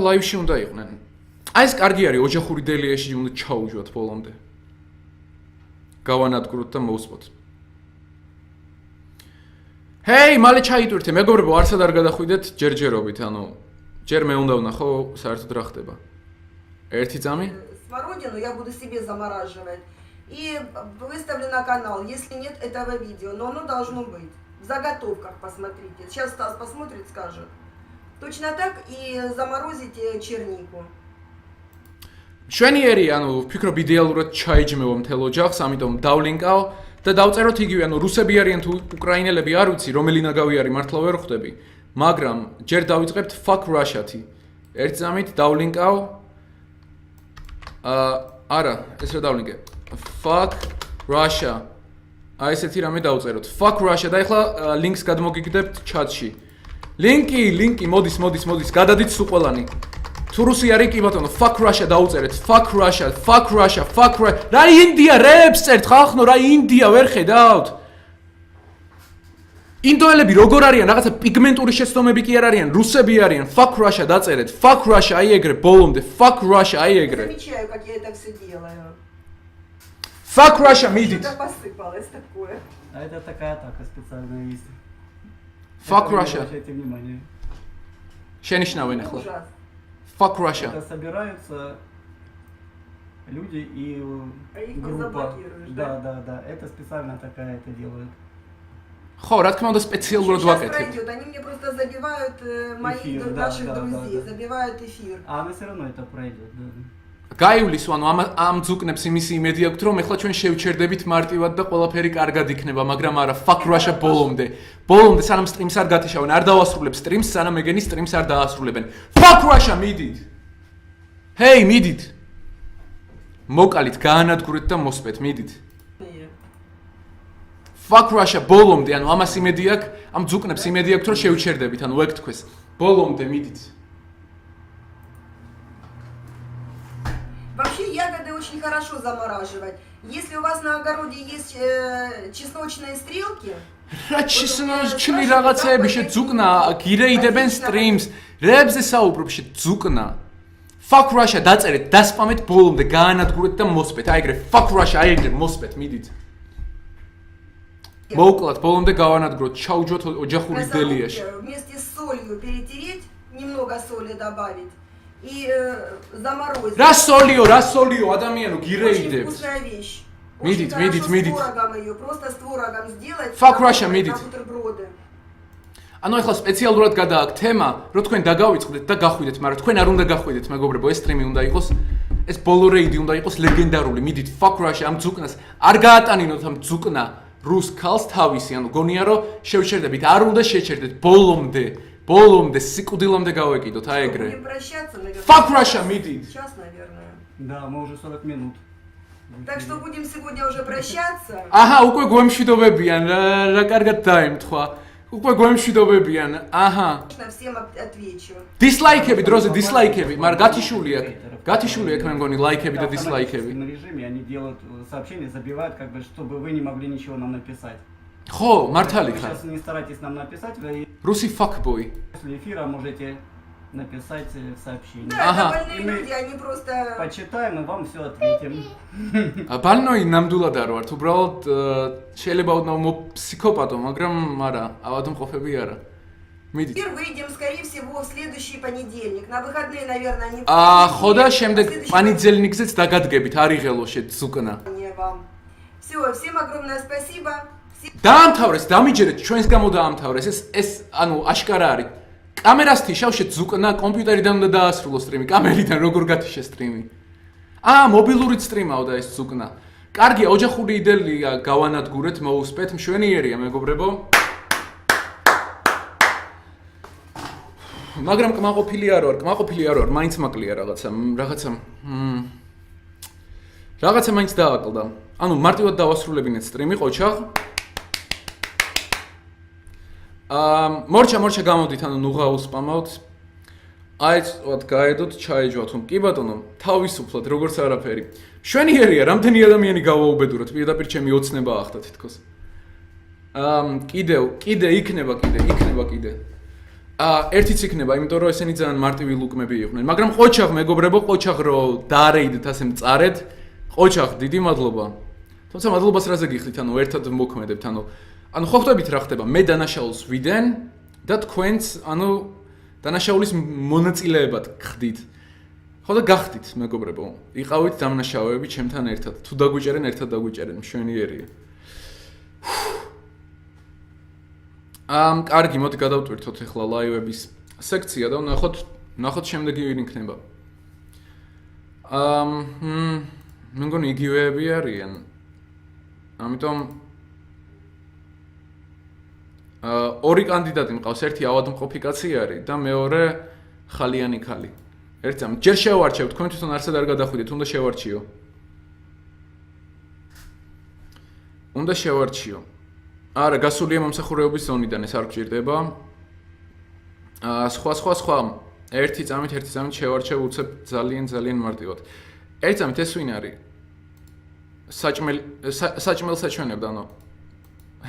S2: ლაივში უნდა იყვნენ. აი ეს კარგი არის, ოჯახური დელიაში უნდა ჩაუჯვათ ბოლომდე. გავანადგუროთ და მოვსპოთ. ჰეი, მალე ჩაიტვირთე, მეგობრებო, არსად არ გადახვიდეთ ჯერჯერობით, ანუ ჯერ მე უნდა ვნახო საერთოდ რა ხდება. ერთი წამი?
S5: Смородину я буду себе замораживать и выставлю на канал, если нет этого видео, но оно должно быть. В заготовках посмотрите. Сейчас Стас посмотрит, скажет. Точно так и заморозите чернику.
S2: შვენიერი, ანუ ვფიქრობ იდეალურად ჩაიჯმევ მთელ ოჯახს, ამიტომ დავლინკავ და დავწეროთ იგივე, ანუ რუსები არიან თუ უკრაინელები, არ ვიცი, რომელი ნაგავი არის, მართლა ვერ ხვდები, მაგრამ ჯერ დავიწყებთ fuck Russia-თი. ერთ წამით დავლინკავ. არა, ეს რა დავლინკე? Fuck Russia. აი ესეთი რამე დავწეროთ. Fuck Russia და ეხლა ლინკს გადმოგიგდებთ ჩატში. ლინკი, მოდის, გადადით სულ ყველანი. თუ რუსი არის კი ბატონო, fuck Russia დაუწერეთ. Fuck Russia. რა ინდია რეპს წერთ ხალხო, რა ინდია ვერ ხედავთ? ინდოელები როგორ არიან? რაღაცა პიგმენტური შეცდომები კი არ არიან, რუსები არიან. Fuck Russia დაწერეთ. Fuck Russia აი ეგრე ბოლომდე. Fuck Russia აი ეგრე.
S5: Замечаю, как я это все делаю.
S2: Fuck Russia მიდით.
S5: Что-то посыпалось такое.
S9: А это такая атака специальная есть.
S2: Fuck
S9: Это не
S2: Russia.
S9: обращайте внимания.
S2: შენიშნავენ ახლა.
S5: Ужас.
S2: Fuck Russia.
S9: Это собираются люди и
S5: А их
S9: группа.
S5: заблокируешь, да?
S9: Да. Это специально такая это делают.
S2: ხო, რა თქმა უნდა სპეციალურად
S5: Сейчас
S2: ვაკეთებ.
S5: пройдет, они мне просто забивают моих
S9: Эфир, да,
S5: наших
S9: да,
S5: друзей,
S9: да.
S5: забивают эфир.
S9: А она все равно это пройдет, да.
S2: გაივლის, ანუ ამ ძუკნებს იმისი იმედი აქვს, რომ ეხლა ჩვენ შევჩერდებით მარტივად და ყველაფერი კარგად იქნება, მაგრამ არა, fuck Russia ბოლომდე. ბოლომდე სანამ სტრიმს არ გათიშავენ, არ დავასრულებ სტრიმს, სანამ ეგენი სტრიმს არ დაასრულებენ. Fuck Russia, მიდით. Hey, მიდით. მოკალით, გაანადგურეთ და მოსპეთ, მიდით. Fuck Russia ბოლომდე, ანუ ამას იმედი აქვს, ამ ძუკნებს იმედი აქვს, რომ შევჩერდებით, ანუ ეგ თქვეს. ბოლომდე მიდით.
S5: Вообще ягоды очень хорошо замораживать. Если у вас на огороде есть чесночные стрелки,
S2: რა ჩილი რაღაცეები შეძუკნა, გირეიდებენ სტრიმს, რეებზე საუბრობ შეძუკნა. Fuck Russia დაწერეთ, დასპამეთ ბოლომდე, გაანადგურეთ და მოსპეთ. აი ეგრე Fuck Russia, აი ეგრე მოსპეთ, მიდით. მოუკლათ, ბოლომდე გავანადგუროთ, ჩაუჯოთ ოჯახური დელიაში.
S5: вместе с солью перетереть, немного соли добавить и заморозить.
S2: რა სოლიო, ადამიანო,
S5: Очень
S2: გირეიდებს.
S5: вкусная вещь.
S2: Мидит,
S5: Очень
S2: мидит,
S5: хорошо
S2: мидит.
S5: с творогом ее, просто с творогом сделать.
S2: Fuck
S5: на
S2: Russia, мидит.
S5: бутерброды.
S2: ანუ ახლა სპეციალურად გადააქვს თემა, რომ თქვენ დაგავიწყდეთ და გახვიდეთ, მაგრამ თქვენ არ უნდა გახვიდეთ, მეგობრებო, ეს სტრიმი უნდა იყოს, ეს ბოლო რეიდი უნდა იყოს ლეგენდარული. მიდით, Fuck Russia ამ ძუკნას არ გაატანინოთ ამ ძუკნა რუს ქალს თავისი, ანუ გონია რომ შევჩერდებით, არ უნდა შეჩერდეთ ბოლომდე სიკვდილამდე გავეკიდოთ, აი ეგრე.
S5: Будем прощаться, наверное.
S2: Fuck Russia, мидит.
S5: Сейчас, наверное.
S9: Да, мы уже 40 минут.
S5: Так что будем сегодня уже прощаться.
S2: აჰა, უკვე გვემშვიდობებიან, რა კარგად დაემთხვა. უკვე გვემშვიდობებიან. აჰა.
S5: Конечно, всем отвечу.
S2: დისლაიქები დროზე დისლაიქები, მაგრამ გათიშული აქ მე მგონი ლაიქები და
S9: В
S2: დისლაიქები.
S9: автоматическом режиме они делают сообщения, забивают, как бы, чтобы вы не могли ничего нам написать.
S2: ხო,
S9: Вы
S2: მართალი ხარ.
S9: сейчас не старайтесь нам написать, вы
S2: რუსი fuckboy.
S9: после эфира можете написать сообщение.
S5: Да,
S2: Ага.
S5: это больные
S9: И мы
S5: люди, они просто...
S9: Почитаем и вам все ответим.
S2: ბალნოი ნამდვილად არ ვართ, უბრალოდ შეიძლება ოდნავ ფსიქოპატო, მაგრამ არა, ავადმყოფები არა. მიდით.
S5: Теперь выйдем, скорее всего, в следующий понедельник. На выходные, наверное, не
S2: ხო და შემდეგ პანიძელნიგზეც დაგადგებით, არიღელო შეძუკნა.
S5: вам. Все, всем огромное спасибо.
S2: დაამთავრეს, დამიჯერეთ, ჩვენს გამო დაამთავრეს. ეს ანუ აშკარა არის. კამერას თიშავ შეძუკნა, კომპიუტერიდან უნდა დაასრულო სტრიმი, კამერიდან როგორ გათიშე სტრიმი. მობილურით სტრიმავ და ეს ზუკნა. კარგია, ოჯახური იდელია, გავანადგურეთ, მოусპეთ, მშვენიერია, მეგობრებო. მაგრამ კმაყოფილი არ ვარ, მაინც მაკლია რაღაცა მაინც დააკლდა. ანუ მარტივად დავასრულებინეთ სტრიმი, ყოჩაღ. მორჩა გამოდით, ანუ ნუღა უსპამავთ. აიწვათ, გაედოთ, ჩაეჯვათ, კი ბატონო, თავისუფლად, როგორც არაფერი. მშვენიერია, რამდენი ადამიანი გავაუბედუროთ, პირდაპირ ჩემი ოცნება ახლა თითქოს. კიდე იქნება. ერთიც იქნება, იმიტომ რომ ესენი ძალიან მარტივი ლუკმები იყვნენ. მაგრამ ყოჩაღ, მეგობრებო, რომ დაარეიდეთ ასე მწარეთ. ყოჩაღ, დიდი მადლობა. თუმცა მადლობას რაზე გიხდით, ანუ ერთად მოქმედებთ, ანუ ხო ხვდებით რა ხდება, მე დანაშაულს ვიდენ და თქვენც, ანუ დანაშაულის მონაწილეებად ხდით. ხო და გახდით, მეგობრებო. იყავით დამნაშავეები ჩემთან ერთად. თუ დაგვიჭერენ, ერთად დაგვიჭერენ, მშვენიერია. კარგი, მოდი გადავტვირთოთ ახლა ლაივების სექცია და ნახოთ შემდეგი ვინ იქნება. მე მგონი იგივეები არიან. ამიტომ ორი კანდიდატი მყავს, ერთი ავადმყოფი კაცი არის და მეორე ხალიანი ქალი. ერთი ჯერ შევარჩევ, თქვენ თვითონ არსად არ გადახვიდეთ, უნდა შევარჩიო. არა, გასულია მომსახურეობის ზონიდან, ეს არ გჭირდება. სხვა. ერთი წამით შევარჩევ უცებ ძალიან მარტივად. ერთი წამით ეს ვინ არის? საჭმელს აჩვენებდა, ანუ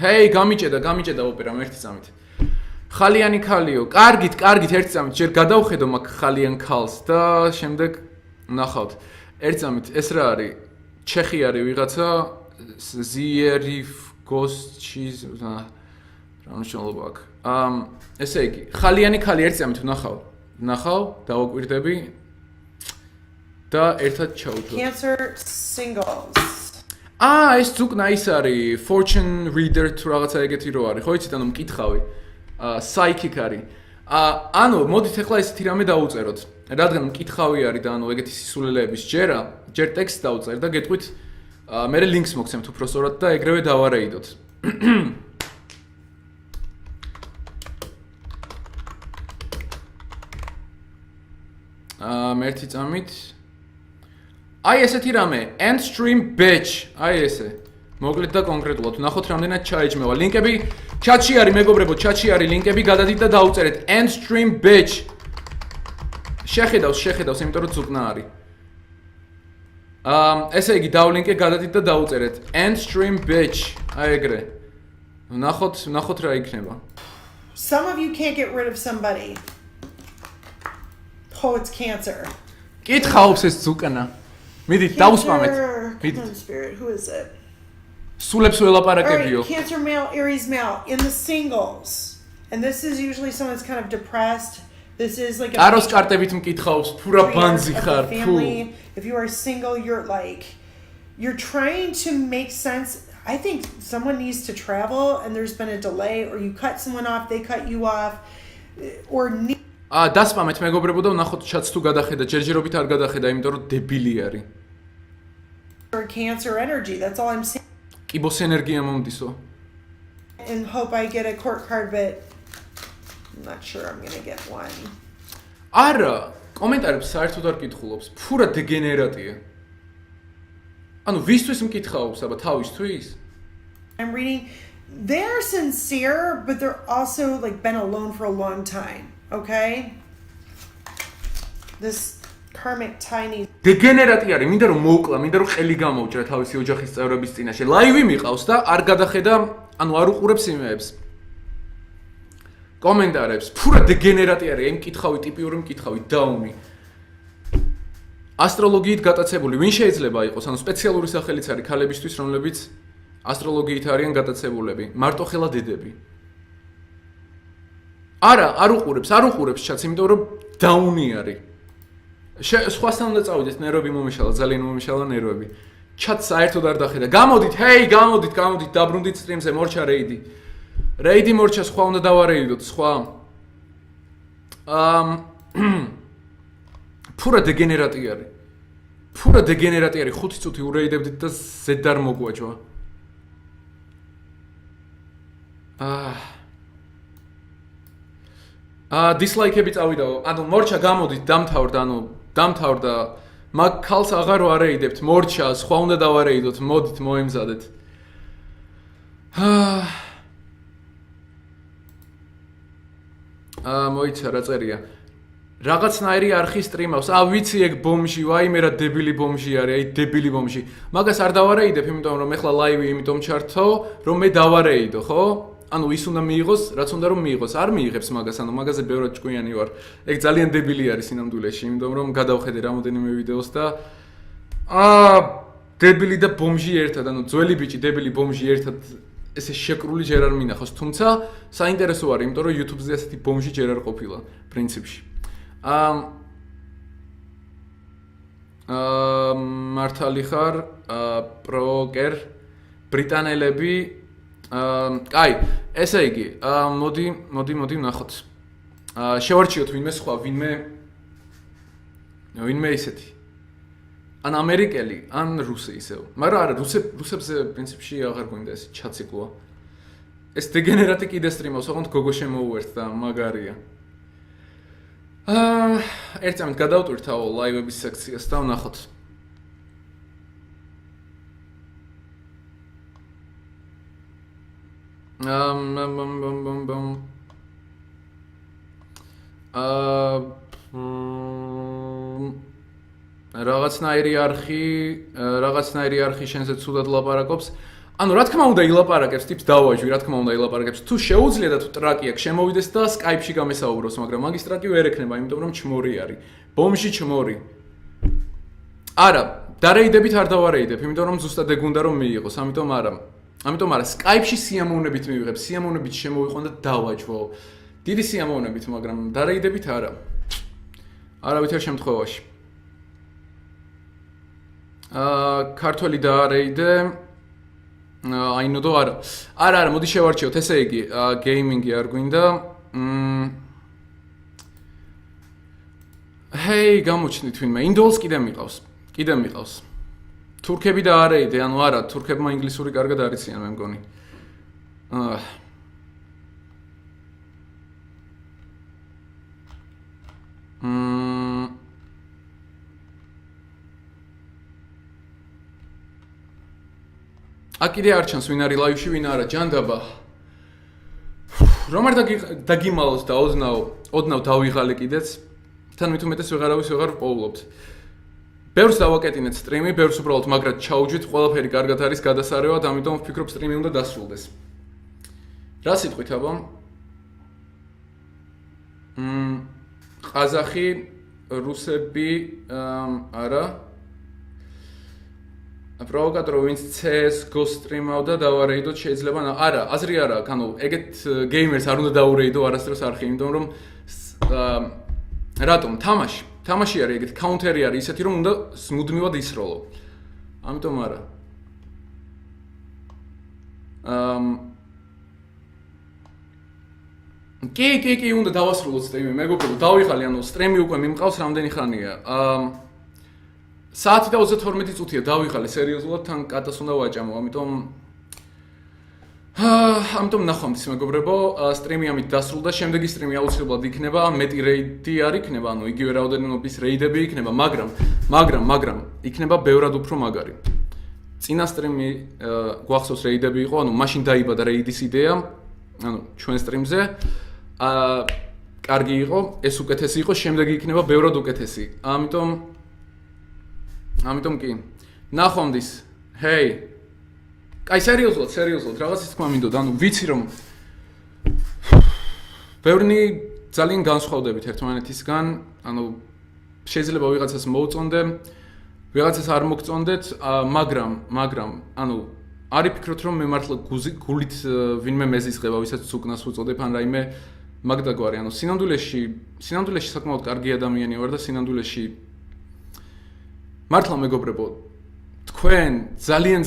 S2: ჰეი, გამიჭედა ოპერამ ერთი წამით. ხალიანი ქალიო, კარგით, ერთი წამით ჯერ გადავხედო მაგ ხალიან ქალს და შემდეგ ნახავთ. ერთი წამით ეს რა არის? ჩეხი არის ვიღაცა ზიერიფ ghost cheese რა მნიშვნელობა აქვს. ესე იგი, ხალიანი ქალი ერთ წამით ვნახავ, დავაკვირდები და ერთად ჩავუშვებ.
S10: Cancer singles.
S2: ეს ზუკნა ის არის fortune reader თუ რაღაცა ეგეთი რო არის, ხო იცით, ანუ მკითხავი. psychic არის. ანუ მოდით ახლა ესეთი რამე დავუწეროთ. რადგან მკითხავი არის და ანუ ეგეთი სისულელეების ჯერ ტექსტს დავწერ და გეტყვით მე ლინკს მოგცემთ უფრო სწორად და ეგრევე დავარეიდოთ. მერთი წამით ესეთი რამე end stream bitch ესე მოკლედ და კონკრეტულად ვნახოთ რამდენად ჩაეჯმევა ლინკები ჩატში არის მეგობრებო ჩატში არის ლინკები გადადით და დაუწერეთ end stream bitch შეხედავს იმიტომ რომ ზუკნა არის ესე იგი დავლინკე გადადით და დაუწერეთ end stream bitch ეგრე ვნახოთ რა იქნება
S10: Some of you can't get rid of somebody. Oh, it's cancer.
S2: კითხავს ეს ზუკნა. მიდით დავუსპამეთ.
S10: Midit. Spirit, who is it?
S2: სულებს ველაპარაკებიო.
S10: Cancer male, Aries male in the singles. And this is usually someone that's kind of depressed. This is like a
S2: აროს კარტებით მკითხავს, ფურა ბანზი ხარ,
S10: family. If you are single, you're trying to make sense. I think someone needs to travel and there's been a delay or you cut someone off, they cut you off or
S2: დასპამეთ მეგობრებო და ვნახოთ ჩატს თუ გადახედა, ჯერჯერობით არ გადახედა, იმიტომ რომ დებილი არის.
S10: or cancer energy, that's all I'm saying.
S2: კიბოს ენერგია მომდისო.
S10: And hope I get a court card, but I'm not sure I'm going to get one.
S2: არა, კომენტარებს საერთოდ არ კითხულობს. ფურა დეგენერატია. ანუ ვისთვის მკითხავს, აბა თავისთვის?
S10: I'm reading they're sincere, but they're also like been alone for a long time, okay? This karmic tiny
S2: დეგენერატი არის, მინდა რომ მოვკლა, მინდა რომ ყელი გამოვჭრა თავისი ოჯახის წევრების წინაშე. ლაივი მიყავს და არ გადახედა, ანუ არ უყურებს იმეებს. კომენტარებს, ფურა დეგენერატი არის, იმ მკითხავი, ტიპიური მკითხავი, დაუნი. ასტროლოგიით გატაცებული, ვინ შეიძლება იყოს, ანუ სპეციალური სახელიც არის ქალებისთვის, რომლებიც ასტროლოგიით არიან გატაცებულები, მარტო ხელა დედები. არ უყურებს ჩატს, იმიტომ რომ დაუნი არის. სხვასთან უნდა წავიდეთ, ნერვები მომიშალა, ძალიან მომიშალა ნერვები. ჩატს საერთოდ არ დახედა. გამოდით, გამოდით, დაბრუნდით სტრიმზე, მორჩა რეიდი. რეიდი მორჩა, სხვა უნდა დავარეიდოთ, სხვა. ფურა დეგენერატი არის. 5 წუთი ურეიდებდით და ზედ არ მოგვაჯვა. დისლაიქები წავიდაო. ანუ მორჩა გამოდით, დამთავრდა. მაგ ქალს აღარ ვარეიდებთ, მორჩა, სხვა უნდა დავარეიდოთ, მოდით, მოემზადეთ. მოიცა რა წერია. რაღაცნაირი არხი სტრიმავს. ვიცი ეგ ბომჟი, ვაიმე რა დებილი ბომჟი არის, აი დებილი ბომჟი. მაგას არ დავარეიდებ, იმიტომ რომ ეხლა ლაივი იმიტომ ჩართო, რომ მე დავარეიდო, ხო? ანუ ის უნდა მიიღოს, რაც უნდა რომ მიიღოს. არ მიიღებს მაგას, ანუ მაგაზე ბევრად ჭკვიანი ვარ. ეგ ძალიან დებილი არის სინამდვილეში, იმიტომ რომ გადავხედე რამოდენიმე ვიდეოს და დებილი და ბომჟი ერთად, ანუ ძველი ბიჭი, დებილი ბომჟი ერთად ესე შეკრული ჯერ არ მინახავს, თუმცა საინტერესო არის, იმიტომ რომ YouTube-ზე ასეთი ბომჟი ჯერ არ ყოფილა, პრინციპში. მართალი ხარ, პროკერ, ბრიტანელები, კაი, ესე იგი, მოდი ვნახოთ. შევარჩიოთ ვინმე სხვა, ვინმე ისეთი. ან ამერიკელი, ან რუსი ისევ. მაგრამ არა, რუსებზე პრინციპში აღარ გვინდა ეს ჩაციკლოა. ეს დეგენერატი კიდე სტრიმავს, ოღონდ გოგო შემოუერთ და მაგარია. ერთ წამით გადავტვირთავ ლაივების სექციას და ვნახოთ. რაღაცნაირი არხი შენზე ცუდად ლაპარაკობს. ანუ რა თქმა უნდა ილაპარაკებს, ტიპს დავაჯვი, რა თქმა უნდა ილაპარაკებს. თუ შეუძლია და თუ ტრაკი აქვს, შემოვიდეს და Skype-ში გამესაუბროს, მაგრამ მაგის ტრაკი ვერ ექნება, იმიტომ რომ ჩმორი არის. ბომჟი ჩმორი. არა, დარეიდებით არ დავარეიდებ, იმიტომ რომ ზუსტად ეგ უნდა რომ მიიღოს, ამიტომ არა. ამიტომ არა Skype-ში სიამოვნებით მივიღებ, სიამოვნებით შემოვიყვან და დავაჯვო. დიდი სიამოვნებით, მაგრამ დარეიდებით არა. არავითარ შემთხვევაში. ქართველი დაარეიდე აინოდო არა. არა, მოდი შევარჩიოთ, ესე იგი, გეიმინგი არ გვინდა. ჰეი, გამოჩნდით ვინმე. ინდოელს კიდე მიყავს. თურქები და არეიდე, ანუ არა, თურქებმა ინგლისური კარგად არიციან, მე მგონი. აკიდე არ ჩანს ვინ არის ლაივში, ვინ არა, ჯანდაბა. რომ არ დაგიმალოთ და ოდნავ დავიღალე კიდეც. თან მით უმეტეს ვეღარ ვპოულობთ. ბევრს დავაკეტინეთ სტრიმი, ბევრს უბრალოდ მაგრად ჩაუჯვით, ყველაფერი კარგად არის გადასარევად, ამიტომ ვფიქრობ სტრიმი უნდა დასრულდეს. რა სიტყვით აბა? ყაზახი, რუსები, არა. პროვოკატორი ვინც CS:GO სტრიმავდა დავარეიდოთ შეიძლება არა, აზრი არა აქვს, ანუ ეგეთ გეიმერს არ უნდა დაურეიდო არასდროს არხი, იმიტომ რომ რატომ თამაში არის ეგეთ კაუნტერი არის ისეთი რომ უნდა მუდმივად ისროლო. ამიტომ არა. კი უნდა დავასრულოთ სტრიმი, მეგობრებო, დავიხალე, ანუ სტრიმი უკვე მიმყავს რამდენი ხანია. საათი და 32 წუთია დავიხალე სერიოზულად, თან კატას უნდა ვაჭამო, ამიტომ ნახვამდის მეგობრებო, სტრიმი ამით დასრულდა, შემდეგი სტრიმი აუცილებლად იქნება, მეტი რეიდი არ იქნება, ანუ იგივე რაოდენობის რეიდები იქნება, მაგრამ იქნება ბევრად უფრო მაგარი. წინა სტრიმი გვახსოვს რეიდები იყო, ანუ მაშინ დაიბადა რეიდის იდეა, ანუ ჩვენ სტრიმზე. კარგი იყო, ეს უკეთესი იყო, შემდეგი იქნება ბევრად უკეთესი. ამიტომ კი. ნახვამდის. ჰეი. აი სერიოზულად, რაღაცის თქმა მინდოდა, ანუ ვიცი რომ ბევრნი ძალიან განსხვავდებით ერთმანეთისგან, ანუ შეიძლება ვიღაცას მოუწონდე, ვიღაცას არ მოგწონდეთ, მაგრამ ანუ არ იფიქროთ რომ მე მართლა გულით ვინმე მეზისყება, ვისაც უკნას უწოდებ ან რაიმე მაგდაგვარი, ანუ სინამდვილეში საკმაოდ კარგი ადამიანი ვარ და სინამდვილეში მართლა მეგობრებო, თქვენ ძალიან